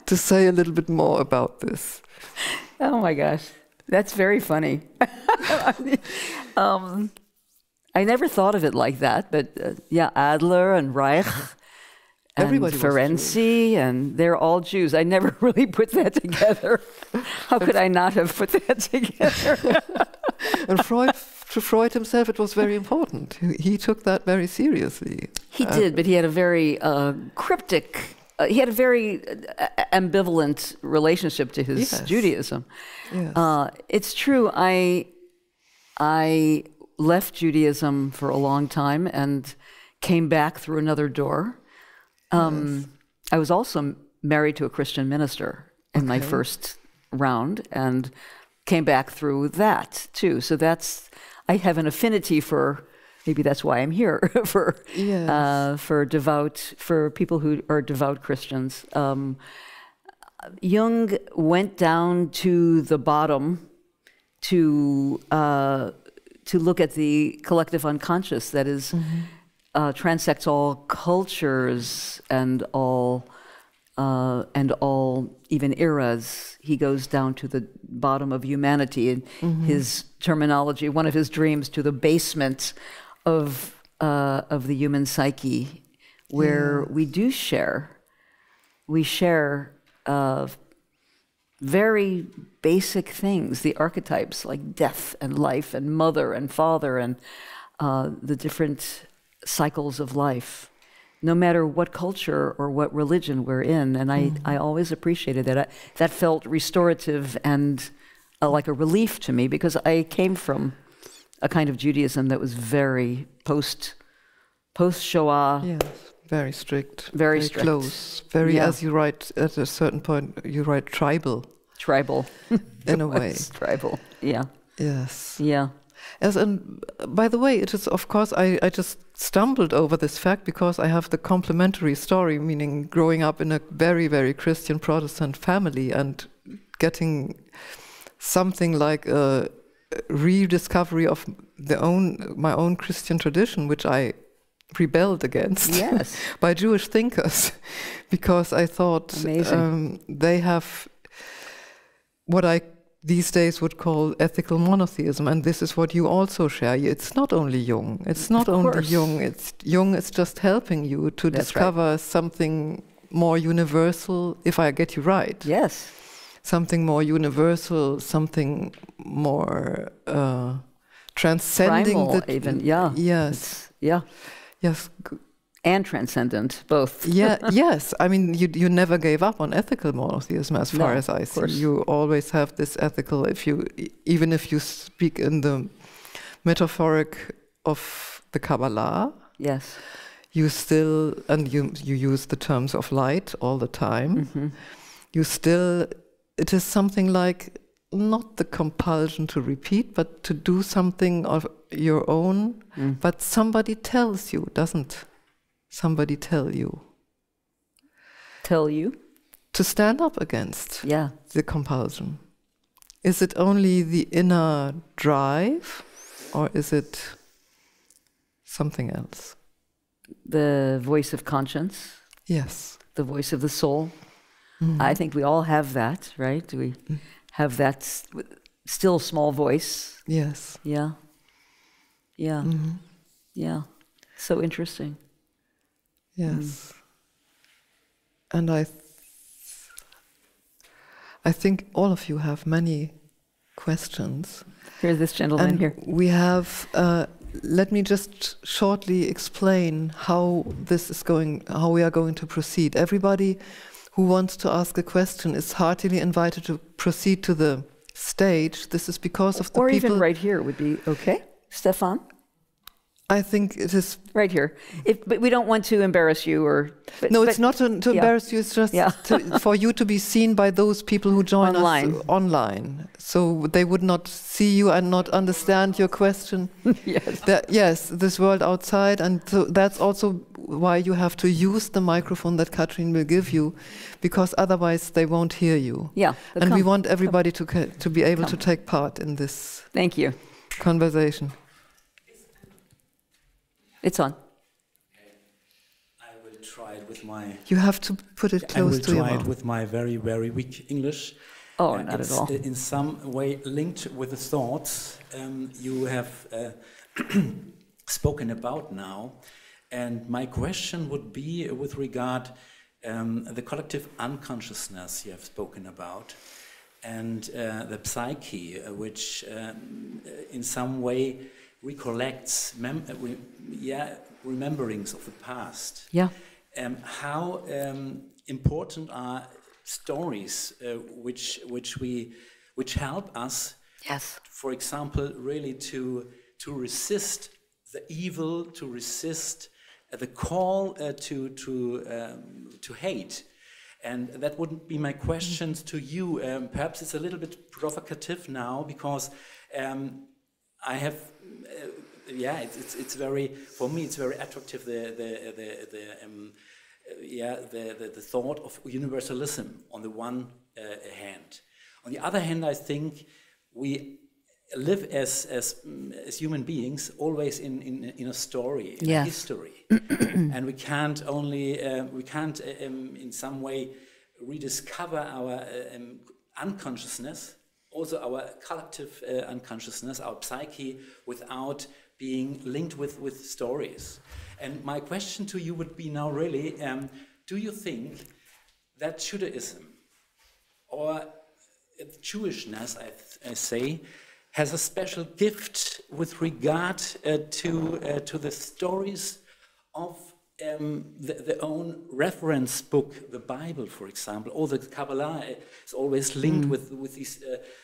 to say a little bit more about this. Oh my gosh, that's very funny. I never thought of it like that, but yeah, Adler and Reich and Ferenczi, and they're all Jews. I never really put that together. How could I not have put that together? And to Freud himself, it was very important. He took that very seriously. He did, but he had a very cryptic, he had a very ambivalent relationship to his Judaism. Yes. It's true, I left Judaism for a long time and came back through another door. Yes. I was also married to a Christian minister in my first round and came back through that too. So I have an affinity for, maybe that's why I'm here, for people who are devout Christians. Jung went down to the bottom to look at the collective unconscious that is transects all cultures and all even eras. He goes down to the bottom of humanity, and his terminology, one of his dreams, to the basement of the human psyche, where we do share. We share very basic things, the archetypes like death and life and mother and father and the different cycles of life. no matter what culture or what religion we're in. And I always appreciated that. That felt restorative and like a relief to me, because I came from a kind of Judaism that was very post-Shoah. Yes, very strict. Very strict. Close. Very, as you write, at a certain point, you write tribal. Tribal. In a way. Tribal, yeah. Yes. Yeah. As and by the way, it is, of course, I just stumbled over this fact because I have the complementary story, meaning growing up in a very, very Christian Protestant family and getting something like a rediscovery of my own Christian tradition, which I rebelled against. Yes. By Jewish thinkers, because I thought they have what I these days would call ethical monotheism, and this is what you also share. It's not only Jung. It's not only Jung. It's Jung is just helping you to discover something more universal. If I get you right, yes, something more universal, something more transcending. Primal, even, yeah. Yes. Yes. And transcendent, both. Yeah. Yes. I mean, you never gave up on ethical monotheism, as far as I see. You always have this ethical. Even if you speak in the metaphoric of the Kabbalah, yes, you still, and you use the terms of light all the time. You still, it is something like not the compulsion to repeat, but to do something of your own. But somebody tells you, doesn't somebody tell you? Tell you? To stand up against the compulsion. Is it only the inner drive, or is it something else? The voice of conscience? Yes. The voice of the soul? I think we all have that, right? We have that still small voice. Yes. Yeah. Yeah. Yeah. So interesting. Yes. And I think all of you have many questions. Here's this gentleman and here. We have, let me just shortly explain how we are going to proceed. Everybody who wants to ask a question is heartily invited to proceed to the stage. This is because of the people... Or even right here would be okay. Stefan? I think it is... Right here. But we don't want to embarrass you or... No, it's not to embarrass you, it's just for you to be seen by those people who join us online. So they would not see you and not understand your question. Yes, this world outside. And so that's also why you have to use the microphone that Katrin will give you, because otherwise they won't hear you. Yeah. And we want everybody to be able to take part in this conversation. It's on. I will try it with my... You have to put it close to your mouth. I will try it with my very, very weak English. Oh, not at all. In some way linked with the thoughts you have spoken about now. And my question would be with regard the collective unconsciousness you have spoken about, and the psyche, which in some way recollects rememberings of the past. Yeah. How important are stories which help us? Yes. For example, really to resist the evil, to resist the call to hate. And that wouldn't be my questions to you. Perhaps it's a little bit provocative now, because I have, it's very, for me, it's very attractive, the thought of universalism on the one hand. On the other hand, I think we live as human beings always in a story, in a history, and we can't in some way rediscover our unconsciousness, also our collective unconsciousness, our psyche, without being linked with stories. And my question to you would be now really, do you think that Judaism, or Jewishness, I say, has a special gift with regard to the stories of their own reference book, the Bible, for example, or the Kabbalah is always linked with these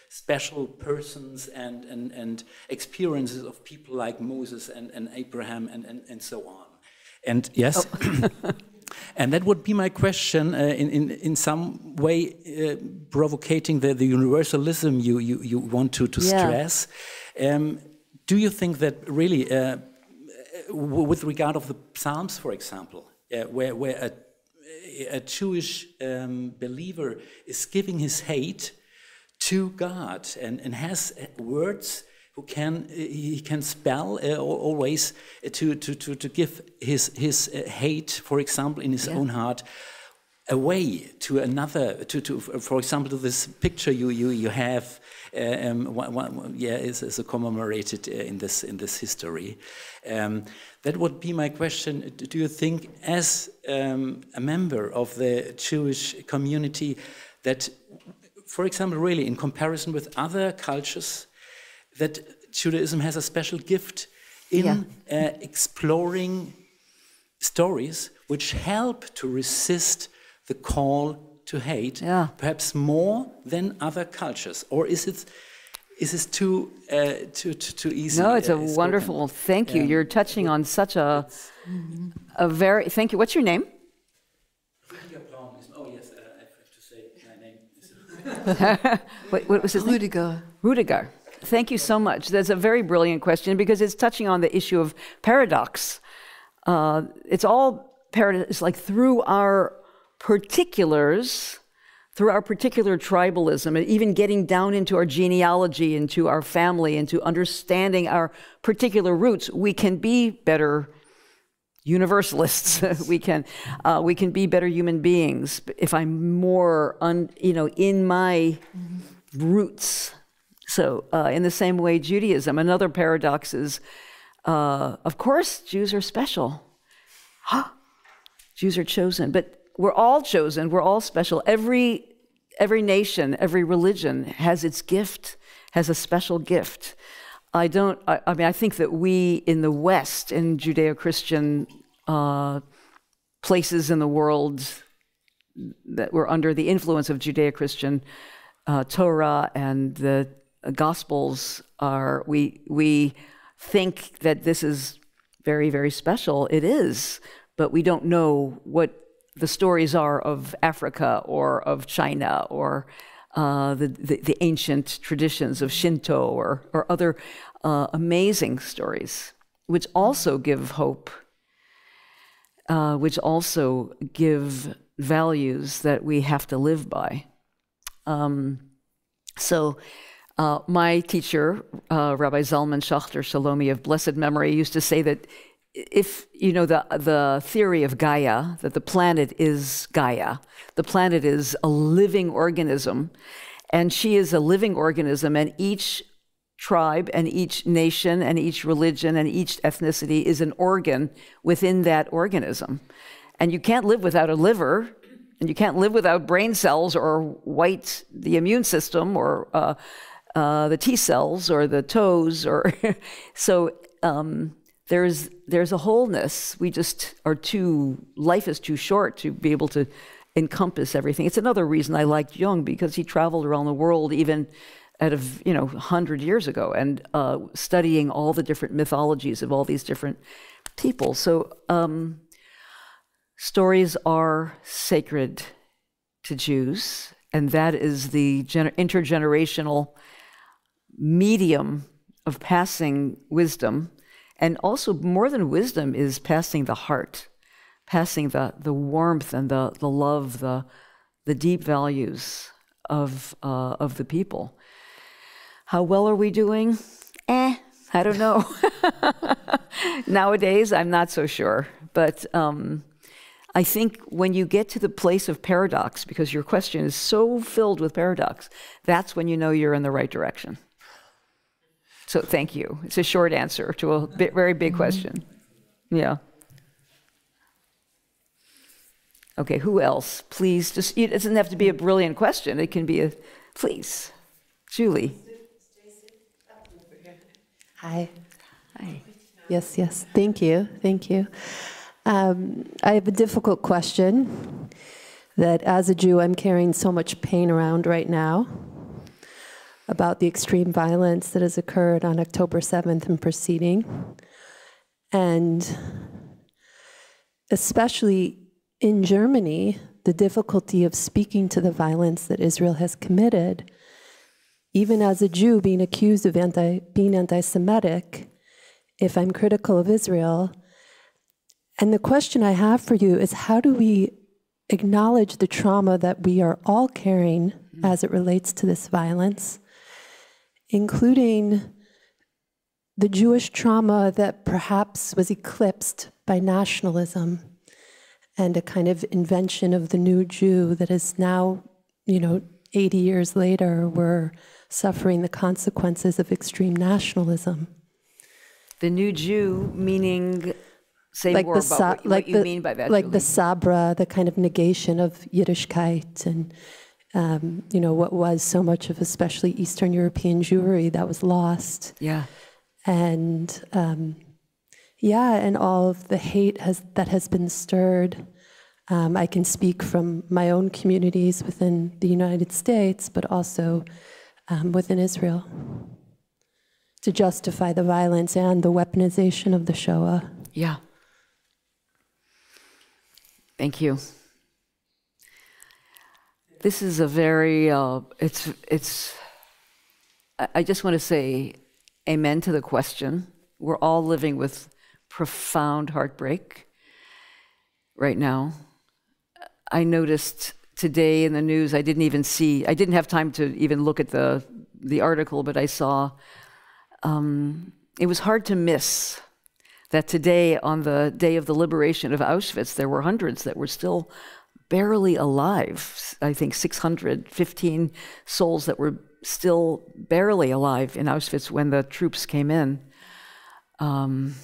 special persons and experiences of people like Moses and Abraham and so on. And yes, and that would be my question, in some way provocating the universalism you want to stress. Do you think that really, with regard of the Psalms, for example, where a Jewish believer is giving his hate to God and has words he can spell always to give his hate, for example, in his own heart, away to another, for example, to this picture you have, is commemorated in this history. That would be my question. Do you think, as a member of the Jewish community, that, for example, really in comparison with other cultures, that Judaism has a special gift in exploring stories which help to resist the call to hate, perhaps more than other cultures? Or is it too easy? No, it's a wonderful. Thank you. You're touching on such a very. Thank you. What's your name? Oh yes, I have to say my name. What was his name? Rüdiger. Rüdiger. Thank you so much. That's a very brilliant question because it's touching on the issue of paradox. It's all paradox. It's like through our particulars, through our particular tribalism, and even getting down into our genealogy, into our family, into understanding our particular roots, we can be better universalists. we can be better human beings if I'm more in my roots. So in the same way, Judaism, another paradox is, of course, Jews are special. Jews are chosen, but we're all chosen, we're all special. Every nation, every religion has its gift, has a special gift. I think that we in the West, in Judeo-Christian places in the world that were under the influence of Judeo-Christian Torah and the Gospels we think that this is very, very special. It is, but we don't know what the stories are of Africa or of China or the ancient traditions of Shinto or other amazing stories, which also give hope, which also give values that we have to live by. My teacher, Rabbi Zalman Schachter Shalomi of blessed memory, used to say that if you know the theory of Gaia, that the planet is Gaia, the planet is a living organism, and she is a living organism, and each tribe and each nation and each religion and each ethnicity is an organ within that organism. And you can't live without a liver, and you can't live without brain cells or the immune system or the T cells or the toes, or so there's a wholeness. We just life is too short to be able to encompass everything. It's another reason I liked Jung, because he traveled around the world even out of 100 years ago and studying all the different mythologies of all these different people. So stories are sacred to Jews, and that is the intergenerational medium of passing wisdom. And also, more than wisdom, is passing the heart, passing the warmth and the love, the deep values of the people. How well are we doing? I don't know. Nowadays, I'm not so sure. But I think when you get to the place of paradox, because your question is so filled with paradox, that's when you know you're in the right direction. So thank you. It's a short answer to a very big question. Yeah. Okay, who else? Please, it doesn't have to be a brilliant question. It can be please. Julie. Hi. Hi. Yes. Thank you. I have a difficult question that as a Jew I'm carrying so much pain around right now about the extreme violence that has occurred on October 7th and preceding. And especially in Germany, the difficulty of speaking to the violence that Israel has committed, even as a Jew being accused of being anti-Semitic, if I'm critical of Israel. And the question I have for you is, how do we acknowledge the trauma that we are all carrying as it relates to this violence, including the Jewish trauma that perhaps was eclipsed by nationalism and a kind of invention of the new Jew that is now, 80 years later, we're suffering the consequences of extreme nationalism. The new Jew, meaning, say like more about what you mean by that. Like Julie. the Sabra, the kind of negation of Yiddishkeit and, what was so much of especially Eastern European Jewry that was lost. Yeah. And and all of the hate that has been stirred. I can speak from my own communities within the United States, but also within Israel, to justify the violence and the weaponization of the Shoah. Yeah. Thank you. This is a very, I just want to say amen to the question. We're all living with profound heartbreak right now. I noticed today in the news, I didn't have time to even look at the article, but I saw, it was hard to miss that today, on the day of the liberation of Auschwitz, there were hundreds that were still barely alive. I think 615 souls that were still barely alive in Auschwitz when the troops came in. On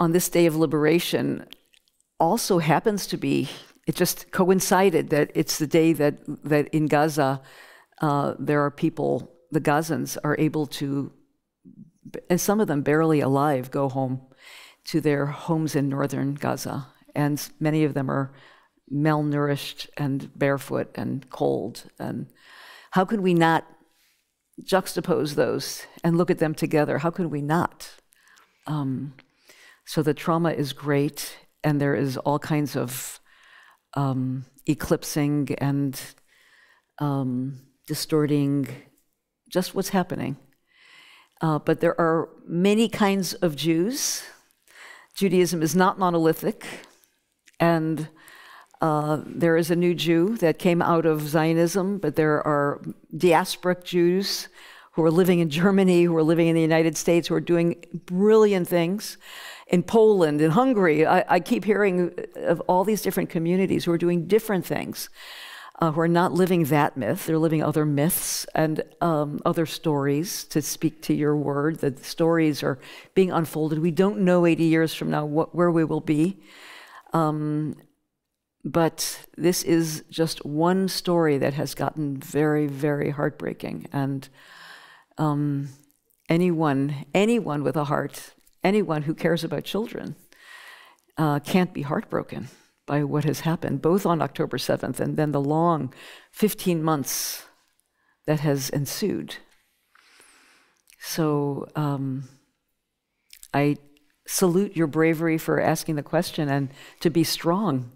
this day of liberation also happens to be, it just coincided that it's the day that in Gaza, there are people, the Gazans are able to, and some of them barely alive, go home to their homes in northern Gaza. And many of them are malnourished and barefoot and cold. And how can we not juxtapose those and look at them together? How can we not? So the trauma is great, and there is all kinds of eclipsing and distorting just what's happening. But there are many kinds of Jews. Judaism is not monolithic, and there is a new Jew that came out of Zionism, but there are diasporic Jews who are living in Germany, who are living in the United States, who are doing brilliant things. In Poland, in Hungary, I keep hearing of all these different communities who are doing different things, who are not living that myth. They're living other myths and other stories, to speak to your word. The stories are being unfolded. We don't know 80 years from now where we will be. But this is just one story that has gotten very, very heartbreaking. And anyone with a heart, anyone who cares about children can't be heartbroken by what has happened, both on October 7th and then the long 15 months that has ensued. So I salute your bravery for asking the question, and to be strong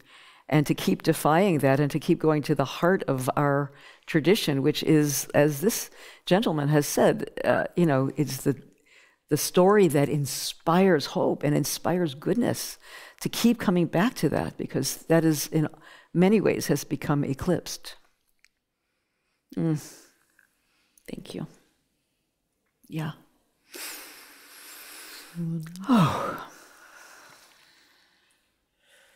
and to keep defying that and to keep going to the heart of our tradition, which is, as this gentleman has said, it's the story that inspires hope and inspires goodness, to keep coming back to that, because that is, in many ways, has become eclipsed. Thank you. Yeah. Oh.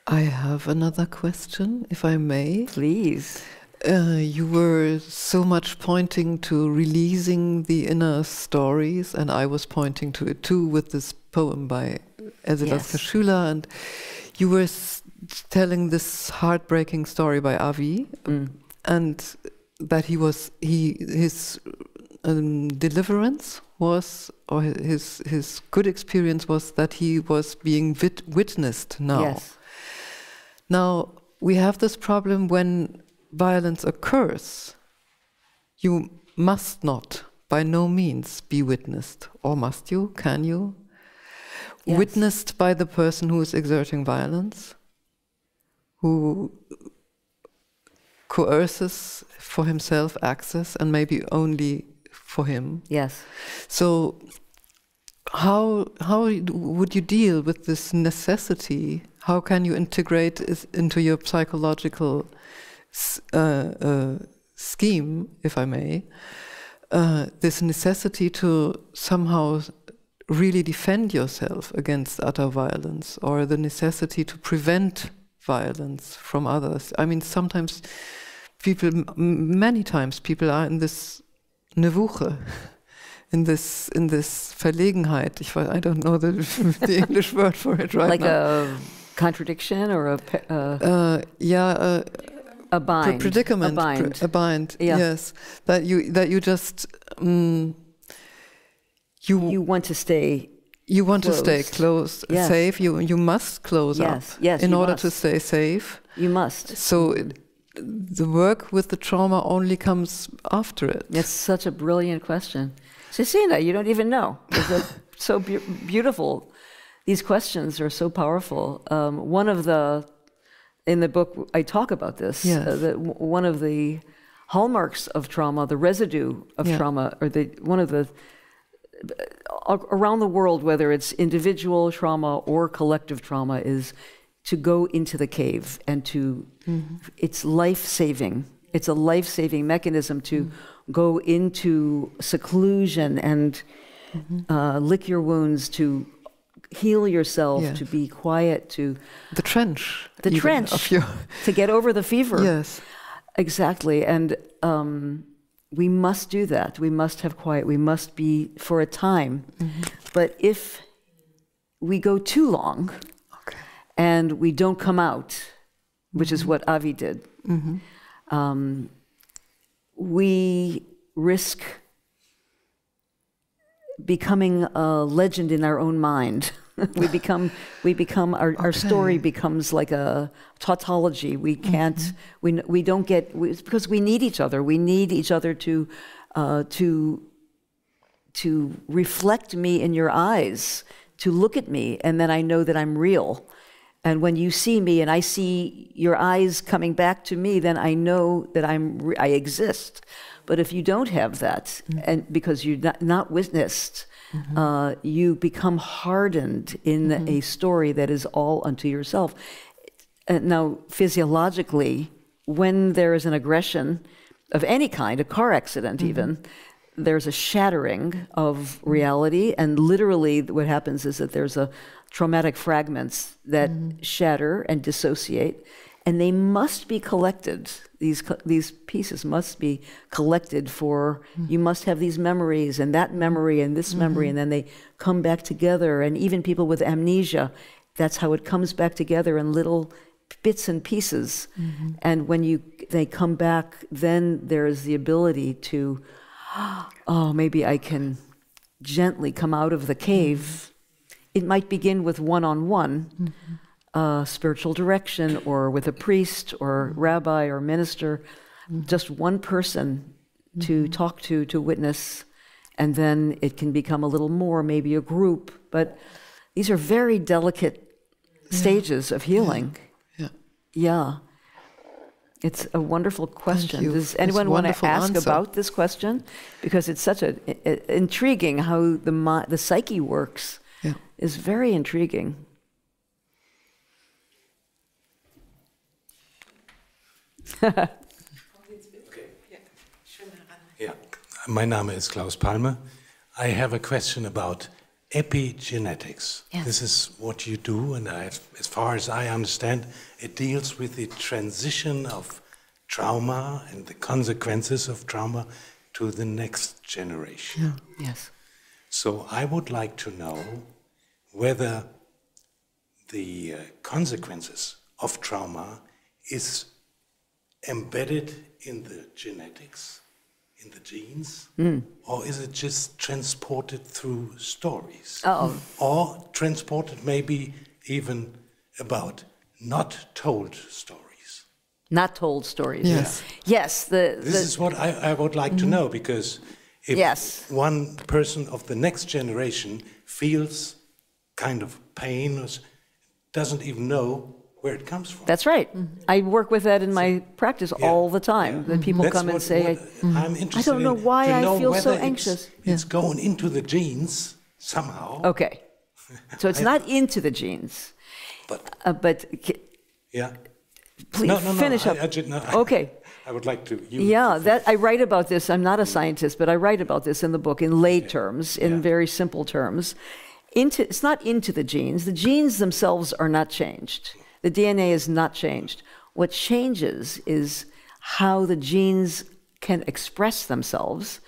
I have another question, if I may. Please. You were so much pointing to releasing the inner stories, and I was pointing to it too with this poem by Ezelas Kashula, and you were telling this heartbreaking story by Avi, and that his deliverance was, or his good experience was that he was being witnessed now. Yes. Now, we have this problem when violence occurs. You must not, by no means, be witnessed. Or must you? Can you? Yes. Witnessed by the person who is exerting violence, who coerces for himself access, and maybe only for him. Yes. So how would you deal with this necessity? How can you integrate it into your psychological scheme, if I may, this necessity to somehow really defend yourself against utter violence, or the necessity to prevent violence from others? I mean, sometimes many times people are in this Nevuche, in this Verlegenheit. I don't know the English word for it right like now. Like a contradiction or a bind. Predicament. A bind. Yeah. Yes. That you just you want to stay. You want closed. to stay close, Yes. safe. You must close Yes. up Yes. in order must. to stay safe. You must. So the work with the trauma only comes after it. That's such a brilliant question. Cecina, you don't even know. It's so beautiful. These questions are so powerful. In the book, I talk about this. Yes. One of the hallmarks of trauma, the residue of trauma, or around the world, whether it's individual trauma or collective trauma, is to go into the cave and to, it's life-saving. It's a life-saving mechanism to go into seclusion and lick your wounds, to heal yourself, to be quiet, to... The trench. The trench, of your to get over the fever. Yes. Exactly, and we must do that. We must have quiet. We must be for a time. But if we go too long and we don't come out, which is what Avi did, we risk becoming a legend in our own mind. we become our story becomes like a tautology. We can't, we don't get, because we need each other. We need each other to reflect me in your eyes, to look at me, and then I know that I'm real. And when you see me and I see your eyes coming back to me, then I know that I exist. But if you don't have that, and because you're not witnessed, you become hardened in a story that is all unto yourself. Now, physiologically, when there is an aggression of any kind, a car accident even, there's a shattering of reality, and literally what happens is that there's a traumatic fragments that shatter and dissociate, and they must be collected. These pieces must be collected for, you must have these memories and that memory and this memory, and then they come back together. And even people with amnesia, that's how it comes back together in little bits and pieces. And when they come back, then there's the ability to, oh, maybe I can gently come out of the cave. It might begin with one-on-one spiritual direction, or with a priest or rabbi or minister, just one person to talk to witness, and then it can become a little more, maybe a group. But these are very delicate stages of healing. Yeah. It's a wonderful question. Does anyone want to ask about this question? Because it's such intriguing how the psyche works. Is very intriguing. My name is Klaus Palme. I have a question about epigenetics. Yes. This is what you do, and as far as I understand, it deals with the transition of trauma and the consequences of trauma to the next generation. Yes. So I would like to know whether the consequences of trauma is embedded in the genetics, in the genes, or is it just transported through stories? Or transported maybe even about not told stories? Not told stories. Yes. Yes. This is what I would like to know, because if one person of the next generation feels kind of pain, or doesn't even know where it comes from. That's right. I work with that in my practice all the time. When people come and say, I'm interested I don't know why I feel so whether anxious. It's going into the genes somehow. Okay. So it's not into the genes. But yeah. Please finish up. Okay. I would like to. I write about this. I'm not a scientist, but I write about this in the book in lay terms, in very simple terms. It's not into the genes. The genes themselves are not changed. The DNA is not changed. What changes is how the genes can express themselves,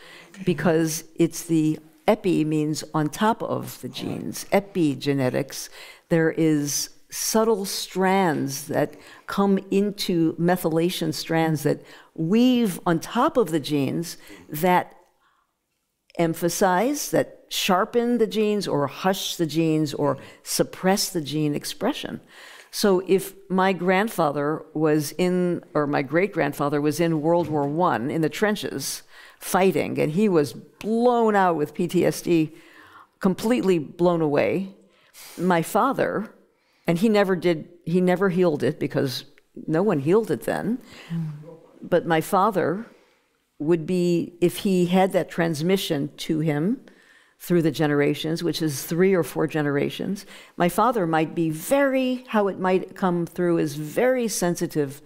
because it's the epi means on top of the genes. Epigenetics, there is subtle strands that come into methylation strands that weave on top of the genes that emphasize, that sharpen the genes or hush the genes or suppress the gene expression. So if my grandfather was in, or my great-grandfather was in World War I in the trenches fighting, and he was blown out with PTSD, completely blown away, my father, and he never healed it because no one healed it then, but my father would be, if he had that transmission to him through the generations, which is 3 or 4 generations, my father might be how it might come through is very sensitive,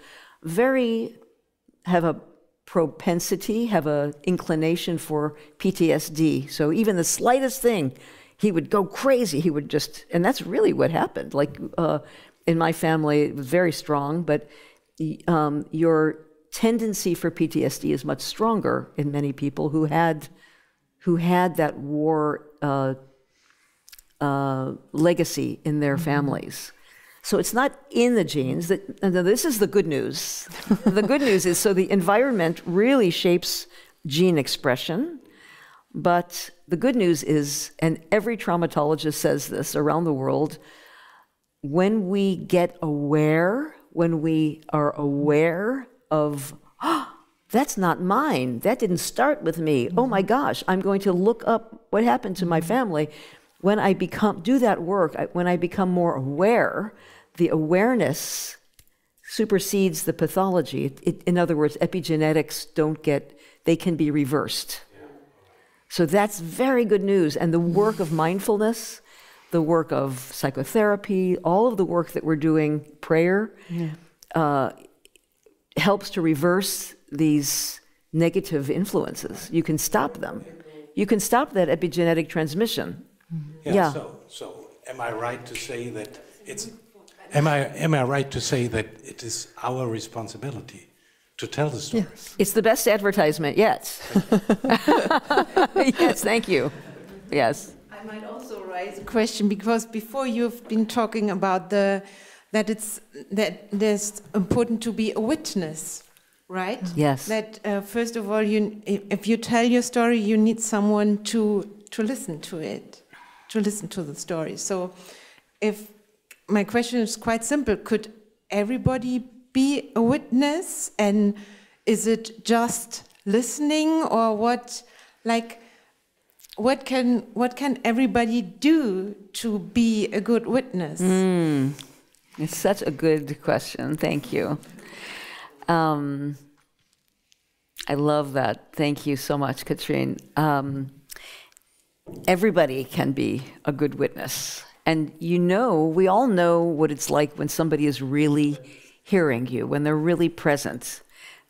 have a propensity, have an inclination for PTSD. So even the slightest thing, he would go crazy. He would just, and that's really what happened. Like in my family, it was very strong, but your tendency for PTSD is much stronger in many people who had that war legacy in their families. So it's not in the genes. This is the good news. The good news is, so the environment really shapes gene expression, but the good news is, and every traumatologist says this around the world, when we get aware, when we are aware of, that's not mine. That didn't start with me. Oh my gosh, I'm going to look up what happened to my family. When I do that work, when I become more aware, the awareness supersedes the pathology. In other words, epigenetics they can be reversed. So that's very good news. And the work of mindfulness, the work of psychotherapy, all of the work that we're doing, prayer, helps to reverse these negative influences. You can stop them. You can stop that epigenetic transmission. So am I right to say that am I right to say that it is our responsibility to tell the stories? Yes. It's the best advertisement yet. Yes, thank you. Yes. I might also raise a question, because before you've been talking about that there's important to be a witness, right? Yes. That first of all, if you tell your story, you need someone to listen to it, to listen to the story. So, if my question is quite simple, could everybody be a witness, and is it just listening, or what? Like, what can everybody do to be a good witness? It's such a good question. Thank you. I love that. Thank you so much, Katrine. Everybody can be a good witness. And we all know what it's like when somebody is really hearing you, when they're really present.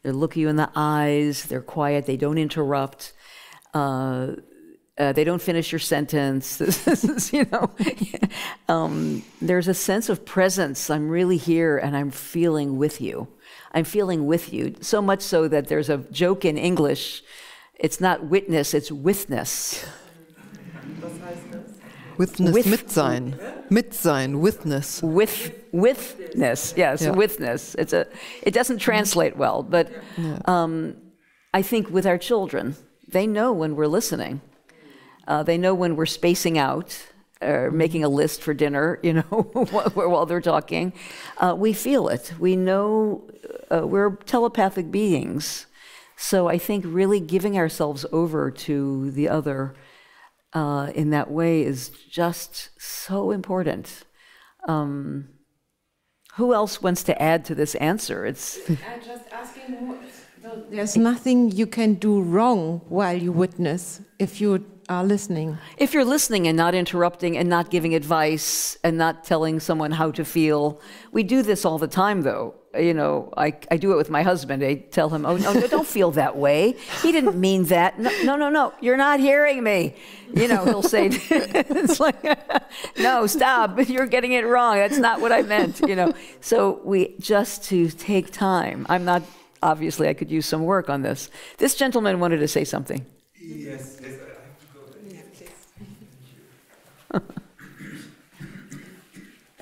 They look you in the eyes, they're quiet, they don't interrupt. They don't finish your sentence. This is, there's a sense of presence. I'm really here and I'm feeling with you. I'm feeling with you. So much so that there's a joke in English. It's not witness, it's witness. Witness, mitsein. Mitsein, witness. Witness, yes, witness. It doesn't translate well, but I think with our children, they know when we're listening. They know when we're spacing out, or making a list for dinner, you know, while they're talking. We feel it. We know we're telepathic beings. So I think really giving ourselves over to the other in that way is just so important. Who else wants to add to this answer? It's I'm just asking, there's nothing you can do wrong while you witness if you are listening. if you're listening and not interrupting and not giving advice and not telling someone how to feel. We do this all the time, though. You know, I do it with my husband. I tell him, oh, no, don't feel that way. He didn't mean that. No, you're not hearing me. You know, he'll say, it's like, no, stop, you're getting it wrong. That's not what I meant, you know. So we just to take time. I'm not, obviously, I could use some work on this. This gentleman wanted to say something. Yes, I have to go.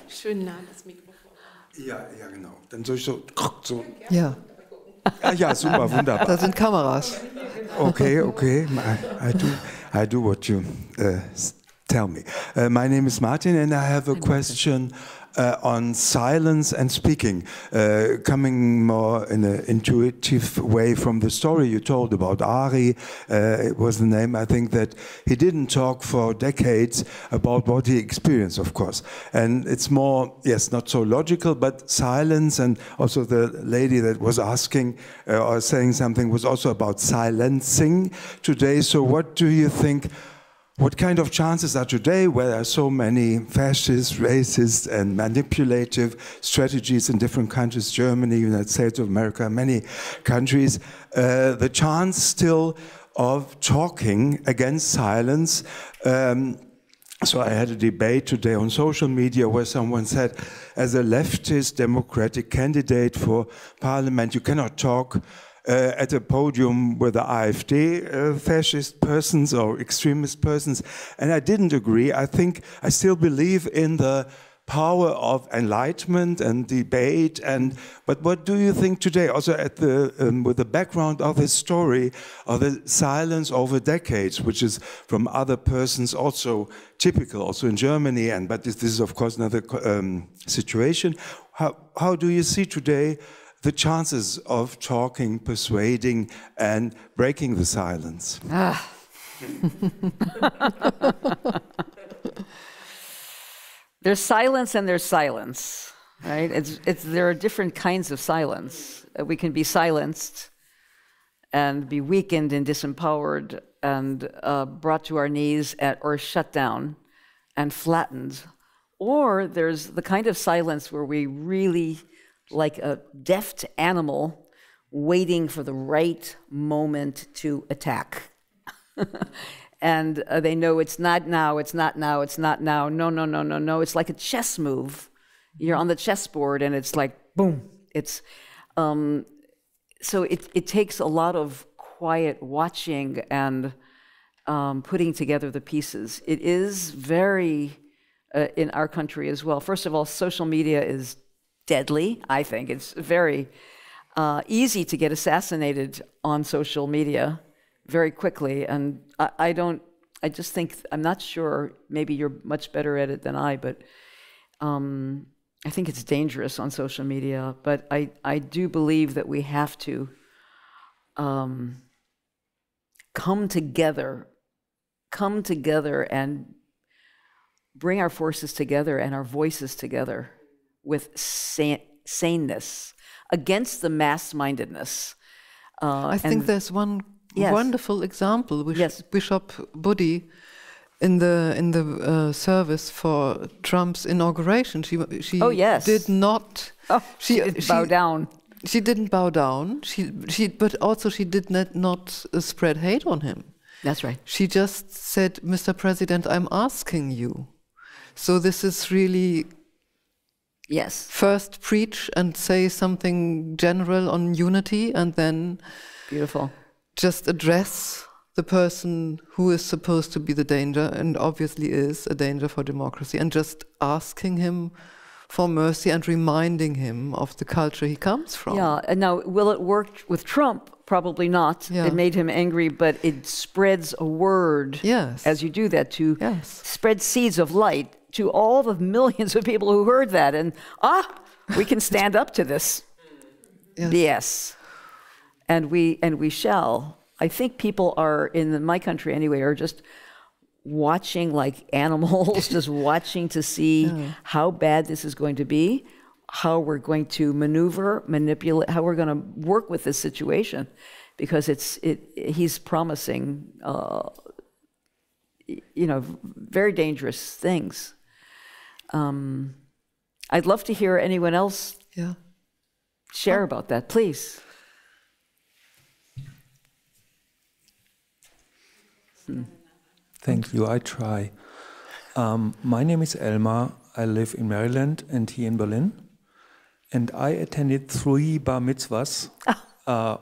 Schön nah das Mikrofon. Ja, genau. Dann soll ich so. Ja, Ja, super, wunderbar. da sind Kameras. Okay. I do what you tell me. My name is Martin, and I have a question on silence and speaking, coming more in an intuitive way from the story you told about Ari. It was the name, I think, that he didn't talk for decades about what he experienced, of course. And it's more, yes, not so logical, but silence. And also the lady that was asking or saying something was also about silencing today. So what do you think? What kind of chances are today, where there are so many fascist, racist, and manipulative strategies in different countries, Germany, United States of America, many countries, the chance still of talking against silence? So I had a debate today on social media where someone said, as a leftist democratic candidate for parliament, you cannot talk at a podium with the AfD fascist persons or extremist persons, and I didn't agree. I think I still believe in the power of enlightenment and debate. But what do you think today, also at the with the background of his story, of the silence over decades, which is from other persons also typical, also in Germany, but this is of course another situation. How do you see today the chances of talking, persuading, and breaking the silence? There's silence and there's silence, right? There are different kinds of silence. We can be silenced and be weakened and disempowered and brought to our knees or shut down and flattened. Or there's the kind of silence where we really, like a deft animal, waiting for the right moment to attack. And they know it's not now, it's not now, it's not now. No. It's like a chess move. You're on the chessboard and it's like, boom. It's so it takes a lot of quiet watching and putting together the pieces. It is very, in our country as well. First of all, social media is deadly, I think. It's very easy to get assassinated on social media very quickly, and I just think, I'm not sure, maybe you're much better at it than I, but I think it's dangerous on social media. But I do believe that we have to come together and bring our forces together and our voices together with saneness against the mass-mindedness. I think there's one wonderful example with Bishop Buddy in the service for Trump's inauguration. She did not. She bow down. She didn't bow down. But also she did not spread hate on him. That's right. She just said, "Mr. President, I'm asking you." So this is really. Yes. First preach and say something general on unity, and then beautiful. Just address the person who is supposed to be the danger, and obviously is a danger for democracy, and just asking him for mercy and reminding him of the culture he comes from. Yeah, and now will it work with Trump? probably not. Yeah. It made him angry, but it spreads a word as you do that to spread seeds of light to all the millions of people who heard that. And we can stand up to this. Yes. And we shall. I think people are, in my country anyway, are just watching like animals, just watching to see how bad this is going to be, how we're going to maneuver, manipulate, how we're going to work with this situation, because he's promising, very dangerous things. I'd love to hear anyone else share about that, please. Thank you, I try. My name is Elmar. I live in Maryland and here in Berlin. And I attended 3 bar mitzvahs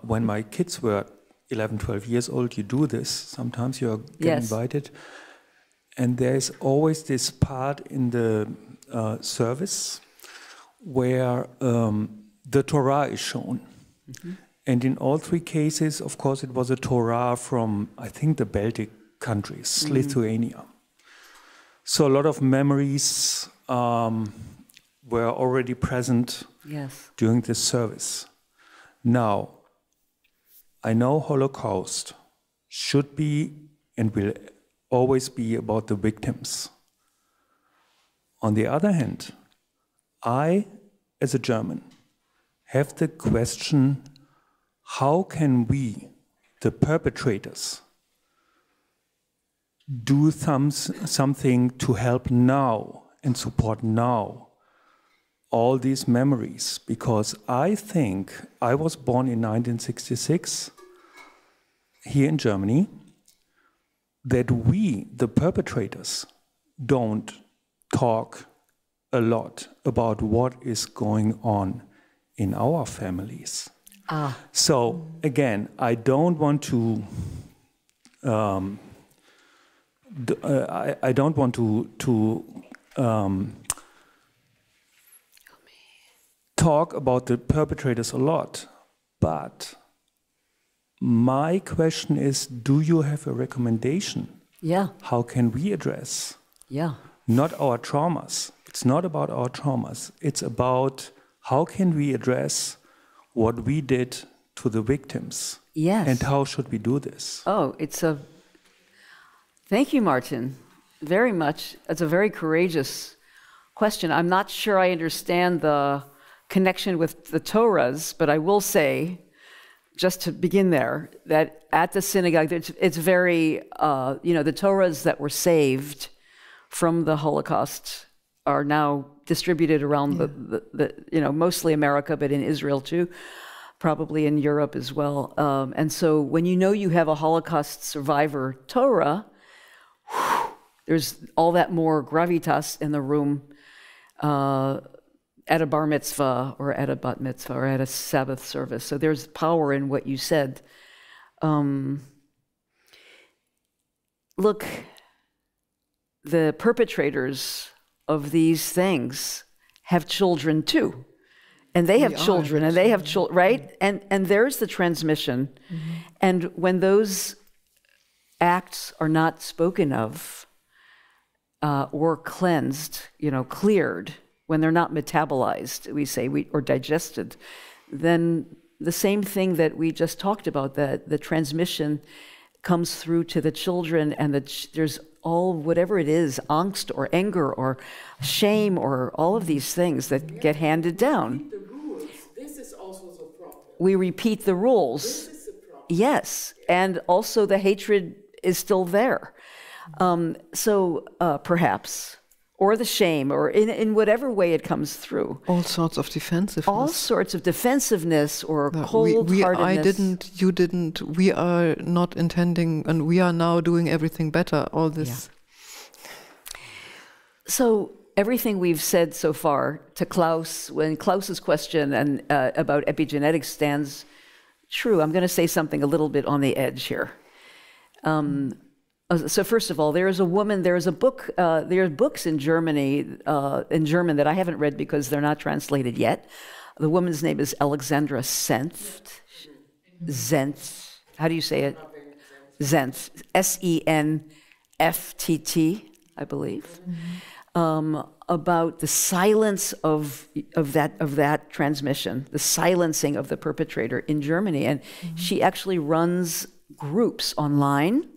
when my kids were 11, 12 years old. You do this. Sometimes you get invited. And there's always this part in the service where the Torah is shown. Mm-hmm. And in all 3 cases, of course, it was a Torah from, I think, the Baltic countries, Lithuania. So a lot of memories were already present during this service. Now, I know Holocaust should be and will always be about the victims. On the other hand, I, as a German, have the question, how can we, the perpetrators, do something to help now and support now all these memories? Because I think I was born in 1966 here in Germany, that we, the perpetrators, don't talk a lot about what is going on in our families. So again, I don't want to I don't want to talk about the perpetrators a lot, but my question is, do you have a recommendation? Yeah. How can we address? Yeah. Not our traumas. It's not about our traumas. It's about how can we address what we did to the victims. Yes. And how should we do this? Oh, thank you, Martin, very much. It's a very courageous question. I'm not sure I understand the connection with the Torahs, but I will say, just to begin there, that at the synagogue, it's very, the Torahs that were saved from the Holocaust are now distributed around mostly America, but in Israel too, probably in Europe as well. And so when you have a Holocaust survivor Torah, there's all that more gravitas in the room at a bar mitzvah or at a bat mitzvah or at a Sabbath service. So there's power in what you said. Look, the perpetrators of these things have children too. And they have children, and they have children, right? And there's the transmission. Mm-hmm. And when those acts are not spoken of or cleansed, cleared, when they're not metabolized, we say, or digested, then the same thing that we just talked about, that the transmission comes through to the children, and there's all, whatever it is, angst or anger or shame or all of these things that get handed down. The rules. This is also the problem. We repeat the rules. This is the problem. Yes, and also the hatred is still there. Perhaps, or the shame, or in whatever way it comes through. All sorts of defensiveness. All sorts of defensiveness or cold-heartedness. I didn't, you didn't, we are not intending, and we are now doing everything better, all this. Yeah. So everything we've said so far to Klaus, when Klaus's question and about epigenetics stands true, I'm going to say something a little bit on the edge here. So first of all, there is a book, there are books in Germany, in German that I haven't read because they're not translated yet. The woman's name is Alexandra Senft. Senft. How do you say it? Senft. S-E-N-F-T-T, I believe. About the silence of that transmission, the silencing of the perpetrator in Germany. And she actually runs groups online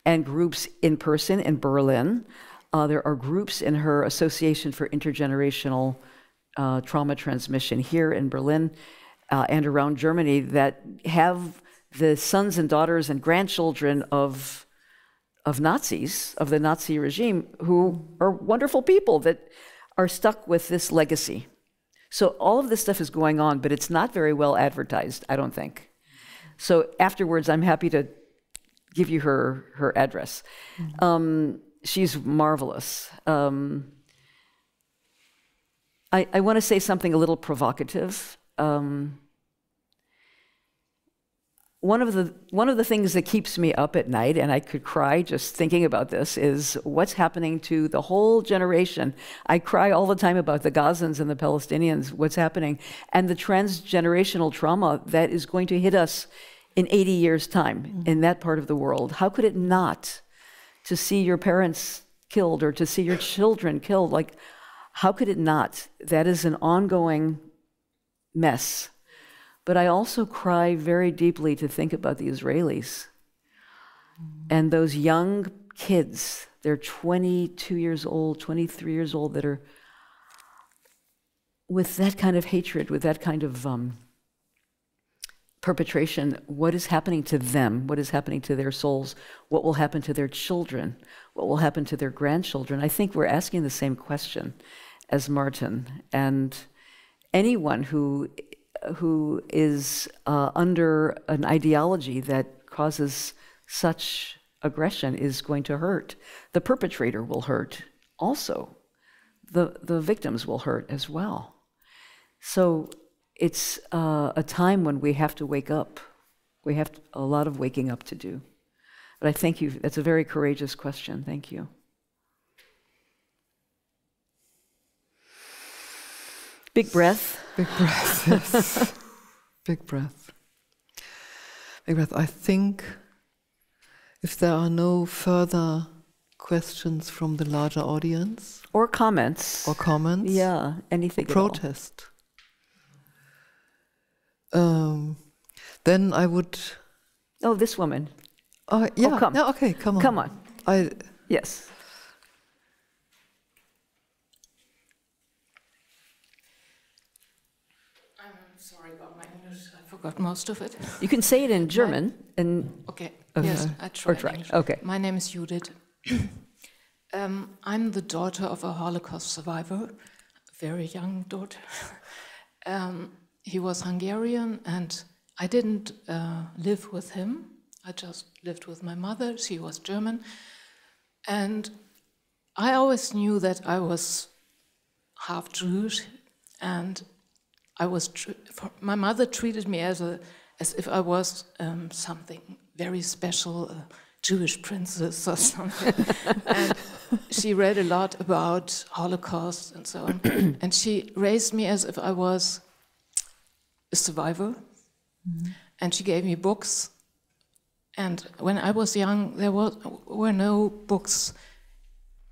and groups in person in Berlin. There are groups in her Association for Intergenerational Trauma Transmission here in Berlin and around Germany that have the sons and daughters and grandchildren of Nazis, of the Nazi regime, who are wonderful people that are stuck with this legacy. So all of this stuff is going on, but it's not very well advertised, I don't think. So afterwards, I'm happy to give you her address. She's marvelous. I want to say something a little provocative. One of the things that keeps me up at night, and I could cry just thinking about this, is what's happening to the whole generation. I cry all the time about the Gazans and the Palestinians, what's happening, and the transgenerational trauma that is going to hit us in 80 years' time in that part of the world. How could it not? To see your parents killed or to see your children killed, like, how could it not? That is an ongoing mess. But I also cry very deeply to think about the Israelis and those young kids. They're 22 years old, 23 years old, that are with that kind of hatred, with that kind of perpetration. What is happening to them? What is happening to their souls? What will happen to their children? What will happen to their grandchildren? I think we're asking the same question as Martin. And anyone who is under an ideology that causes such aggression is going to hurt. The perpetrator will hurt also. The victims will hurt as well. So it's a time when we have to wake up. We have a lot of waking up to do. But I thank you. That's a very courageous question. Thank you. Big breath. Big breath, yes. Big breath. Big breath. I think if there are no further questions from the larger audience. Or comments. Yeah, anything protest. Then I would... Oh, this woman. Yeah, oh, come. Yeah, okay, come on. Come on. Yes. I'm sorry about my English. I forgot most of it. You can say it in German. Okay. Yes, I try. Or try. Okay. My name is Judith. I'm the daughter of a Holocaust survivor, a very young daughter. He was Hungarian, and I didn't live with him. I just lived with my mother. She was German. And I always knew that I was half Jewish, and my mother treated me as if I was something very special, a Jewish princess or something. And she read a lot about Holocaust and so on. And she raised me as if I was a survivor. Mm-hmm. And she gave me books. And when I was young, there were no books,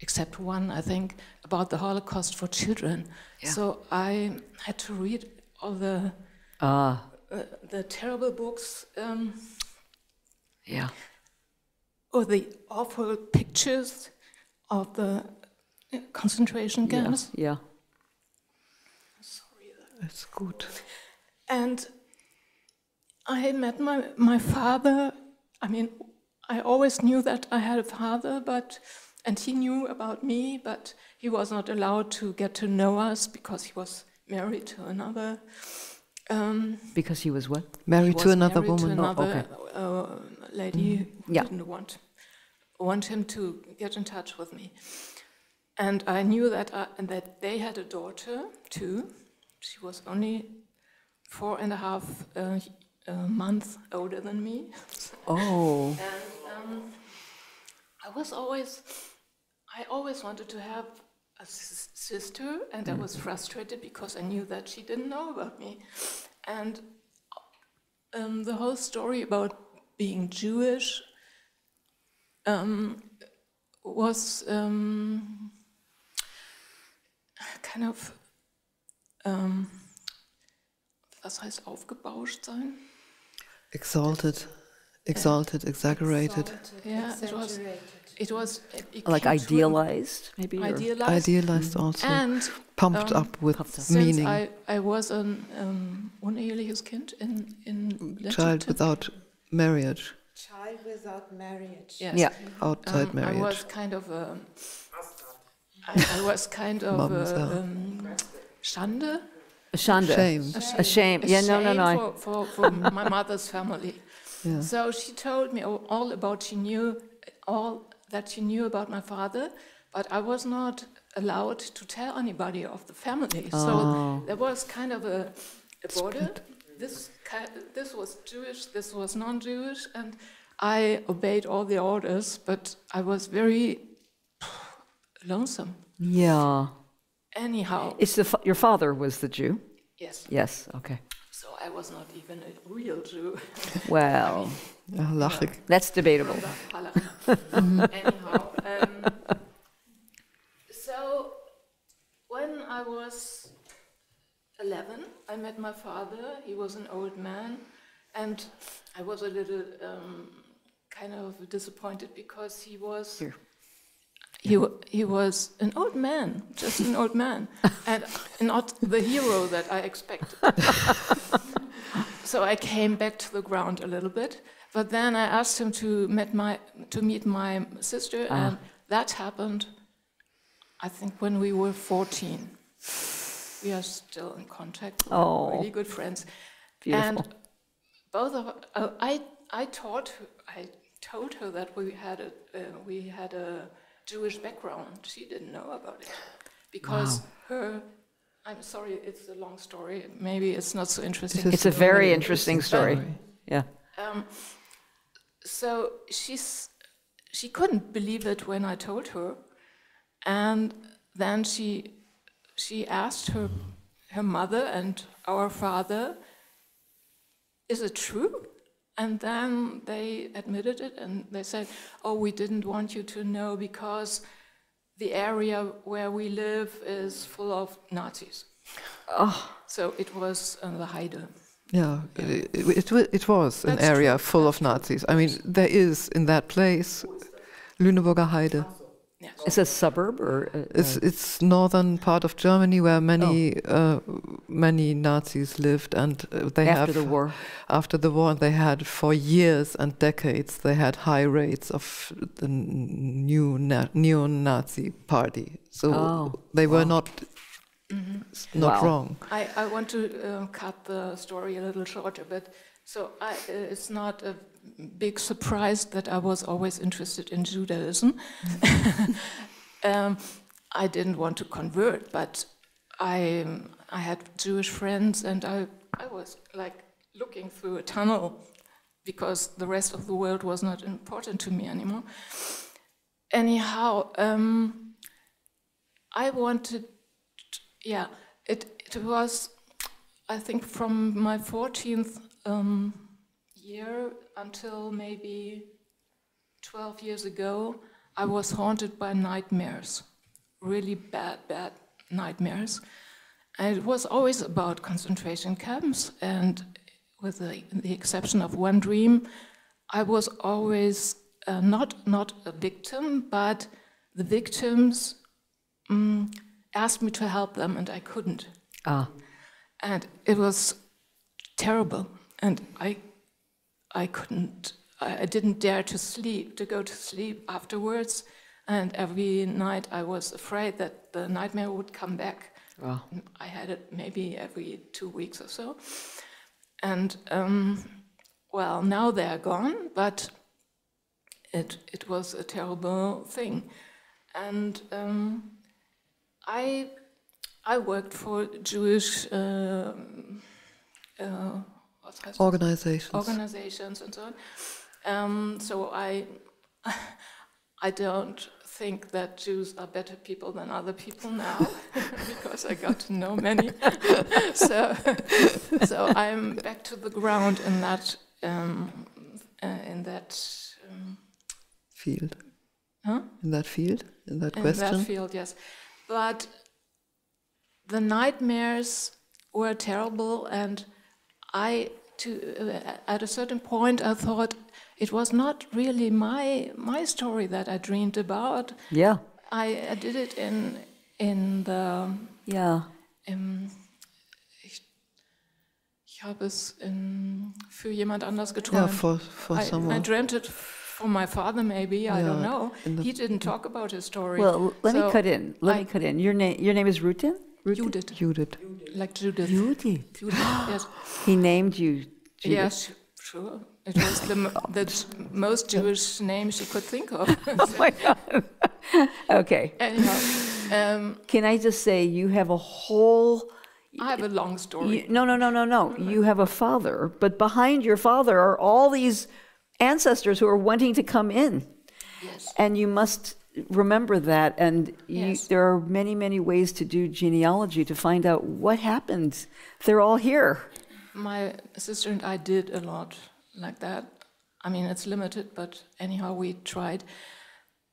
except one, I think, about the Holocaust for children. Yeah. So I had to read all the terrible books. Or the awful pictures of the concentration camps. Yeah. Sorry. That's good. And I met my father. I mean, I always knew that I had a father, and he knew about me, but he was not allowed to get to know us because he was married to another. Because he was what? Married to another woman. To another lady who didn't want him to get in touch with me. And I knew that they had a daughter too. She was only 4.5 months older than me. Oh. And I always wanted to have a sister, and I was frustrated because I knew that she didn't know about me. And the whole story about being Jewish was kind of, was heißt aufgebauscht sein? Exalted, exaggerated. Yeah, it was Like idealized, maybe? Idealized also. And pumped up with since meaning. I was an uneheliches Kind in Child without marriage. Child without marriage. Yes. Yeah. Outside marriage. I was kind of a... I was kind of a Schande. A Schande. Shame. A shame. Yeah, no. For my mother's family. Yeah. So she told me all that she knew about my father, but I was not allowed to tell anybody of the family. So there was kind of a border. This was Jewish, this was non-Jewish, and I obeyed all the orders, but I was very lonesome. Yeah. Anyhow. Your father was the Jew? Yes. Yes, okay. So I was not even a real Jew. Well, lach ik. that's debatable. Anyhow, so when I was 11, I met my father. He was an old man, and I was a little kind of disappointed because he was he was an old man, just an old man, and not the hero that I expected. So I came back to the ground a little bit, but then I asked him to meet my sister, and that happened, I think, when we were 14. We are still in contact. We're really good friends. Beautiful. And both of I told her that we had a Jewish background. She didn't know about it because I'm sorry, it's a long story. Maybe it's not so interesting. It's a very interesting story. Yeah. So she couldn't believe it when I told her, and then she asked her mother and our father, "Is it true?" And then they admitted it, and they said, "Oh, we didn't want you to know because the area where we live is full of Nazis." Oh. So it was the Heide. Yeah, it was an area full of Nazis. I mean, there is in that place, Lüneburger Heide. Yes. It's a suburb, or it's northern part of Germany where many Nazis lived, and after the war. After the war, they had for years and decades they had high rates of the neo-Nazi party. So they were not wrong. I want to cut the story a little shorter, but so it's not a big surprise that I was always interested in Judaism. I didn't want to convert, but I had Jewish friends, and I was like looking through a tunnel because the rest of the world was not important to me anymore. Anyhow, I wanted, it was, I think, from my 14th year until maybe 12 years ago, I was haunted by nightmares, really bad nightmares. And it was always about concentration camps, and with the exception of one dream, I was always not a victim, but the victims asked me to help them, and I couldn't. And it was terrible, and I couldn't. I didn't dare to go to sleep afterwards, and every night I was afraid that the nightmare would come back. I had it maybe every 2 weeks or so, and well, now they are gone, but it was a terrible thing, and I worked for Jewish organizations and so on. So I don't think that Jews are better people than other people now because I got to know many. so I'm back to the ground in that field. Huh? In that field, in that question. In that field, yes. But the nightmares were terrible, and at a certain point, I thought it was not really my story that I dreamed about. Yeah. I did it in the. Yeah. Ich habe es für jemand anders geträumt. Yeah, for someone. I dreamt it for my father, maybe. I don't know. He didn't talk about his story. Well, let me cut in. Your name is Rutin? Judith. Judith. Like Judith. Judith. Yes. He named you Judith? Yes, sure. It was the most Jewish name she could think of. Oh my God. Okay. Anyhow. Can I just say you have a whole... I have a long story. No. You have a father, but behind your father are all these ancestors who are wanting to come in. Yes. And you must remember that. And yes. There are many, many ways to do genealogy to find out what happened. They're all here. My sister and I did a lot like that. I mean, it's limited, but anyhow, we tried.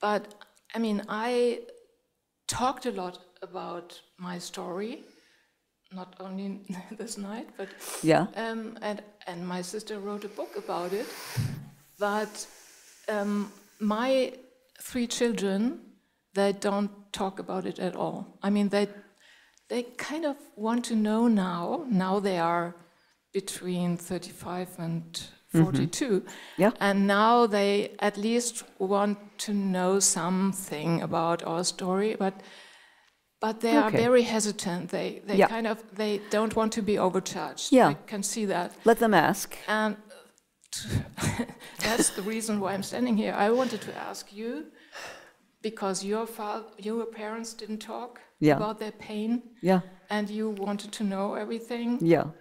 But, I mean, I talked a lot about my story. Not only this night, but yeah. And my sister wrote a book about it. But my 3 children, they don't talk about it at all. I mean, they kind of want to know now. Now they are between 35 and 42. Mm-hmm. Yeah. And now they at least want to know something about our story, but they are very hesitant. They they don't want to be overcharged. Yeah. I can see that. Let them ask. And that's the reason why I'm standing here. I wanted to ask you, because your parents didn't talk about their pain. Yeah. And you wanted to know everything. Yeah.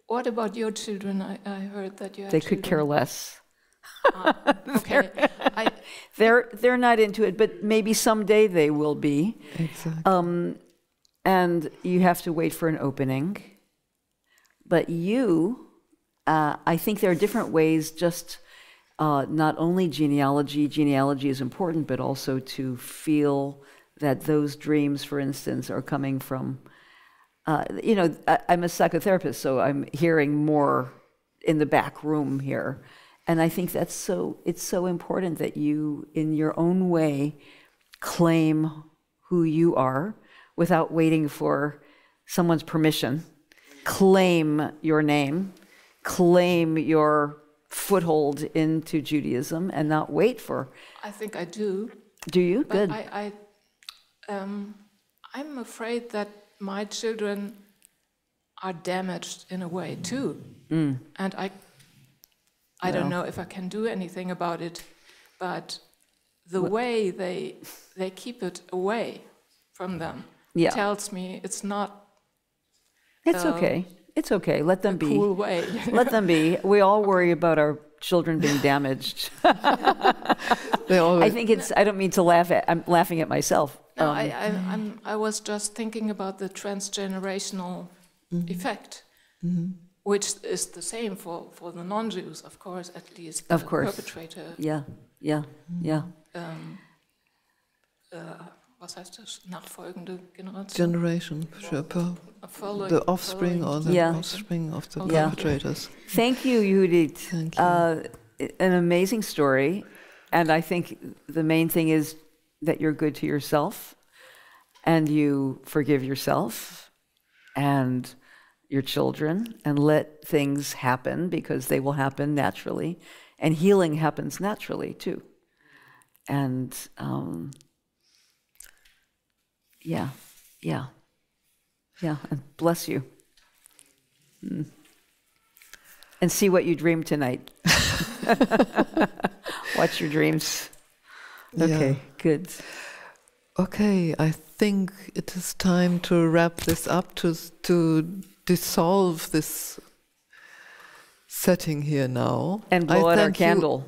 What about your children? I heard that you had They children. could care less. Okay. They're not into it, but maybe someday they will be. Exactly. And you have to wait for an opening. But I think there are different ways, just not only genealogy is important, but also to feel that those dreams, for instance, are coming from, I'm a psychotherapist, so I'm hearing more in the back room here. And I think it's so important that you, in your own way, claim who you are without waiting for someone's permission. Claim your name, claim your foothold into Judaism, and not wait for... I think I do. Do you? But Good. I'm afraid that my children are damaged in a way too. Mm. And I don't know if I can do anything about it, but the way they keep it away from them tells me it's not. It's okay. It's okay. Let them be. Cool way. Let them be. We all worry about our children being damaged. I think it's. I don't mean to laugh at. I'm laughing at myself. No, I was just thinking about the transgenerational effect. Mm-hmm. Which is the same for the non-Jews, of course, at least. Of course. Perpetrator. Yeah. Was heißt das? Nachfolgende Generation. Generation, the offspring or the offspring of the perpetrators. Thank you, Judith. Thank you. An amazing story, and I think the main thing is that you're good to yourself, and you forgive yourself, and your children, and let things happen because they will happen naturally, and healing happens naturally too. And and bless you. And see what you dream tonight. Watch your dreams. Okay, good. Okay, I think it is time to wrap this up, to dissolve this setting here now. And blow out our candle.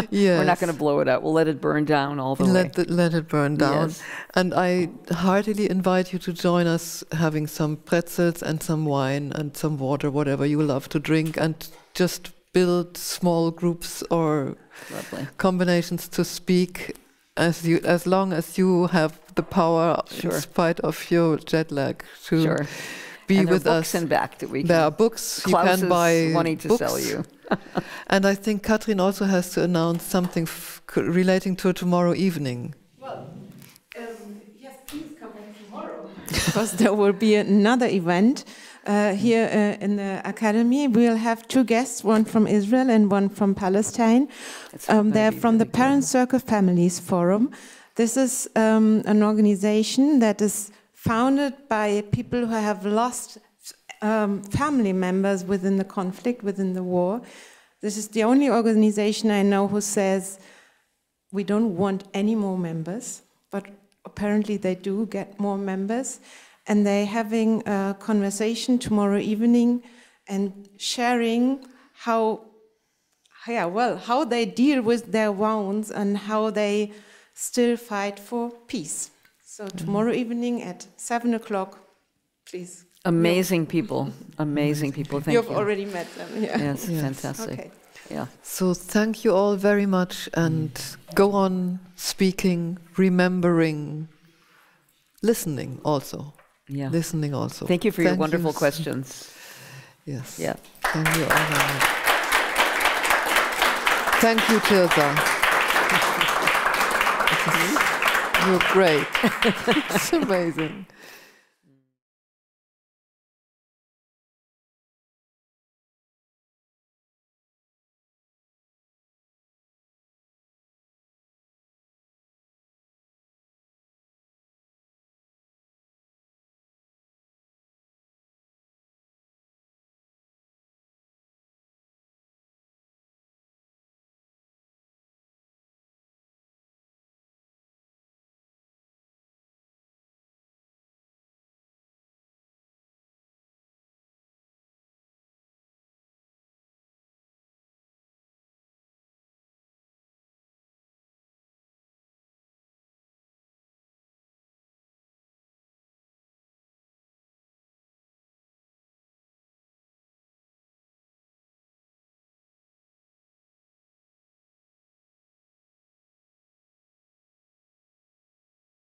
Yes. We're not going to blow it out. We'll let it burn down all the way. Let it burn down. Yes. And I heartily invite you to join us having some pretzels and some wine and some water, whatever you love to drink, and just build small groups or Lovely. combinations to speak as long as you have the power, Sure. in spite of your jet lag, to Sure. be And there are with books us. in back that we There can. are books Klaus you can buy. is wanting to books. sell you. And I think Katrin also has to announce something relating to tomorrow evening. Well, yes, please come back tomorrow. Because there will be another event here in the Academy. We'll have two guests, one from Israel and one from Palestine. They're from the Parent Circle Families Forum. This is an organization that is founded by people who have lost family members within the conflict, within the war. This is the only organization I know who says, we don't want any more members, but apparently they do get more members. And they're having a conversation tomorrow evening and sharing how they deal with their wounds and how they still fight for peace. So tomorrow evening at 7 o'clock, please. Amazing people. Amazing people. Thank you. You've already met them. Yeah. Yes, fantastic. Okay. Yeah. So thank you all very much, and go on speaking, remembering, listening also. Yeah. Listening also. Thank you for your wonderful questions. Yes. Yeah. Thank you all very much. Thank you, Tirzah. You're great. It's amazing.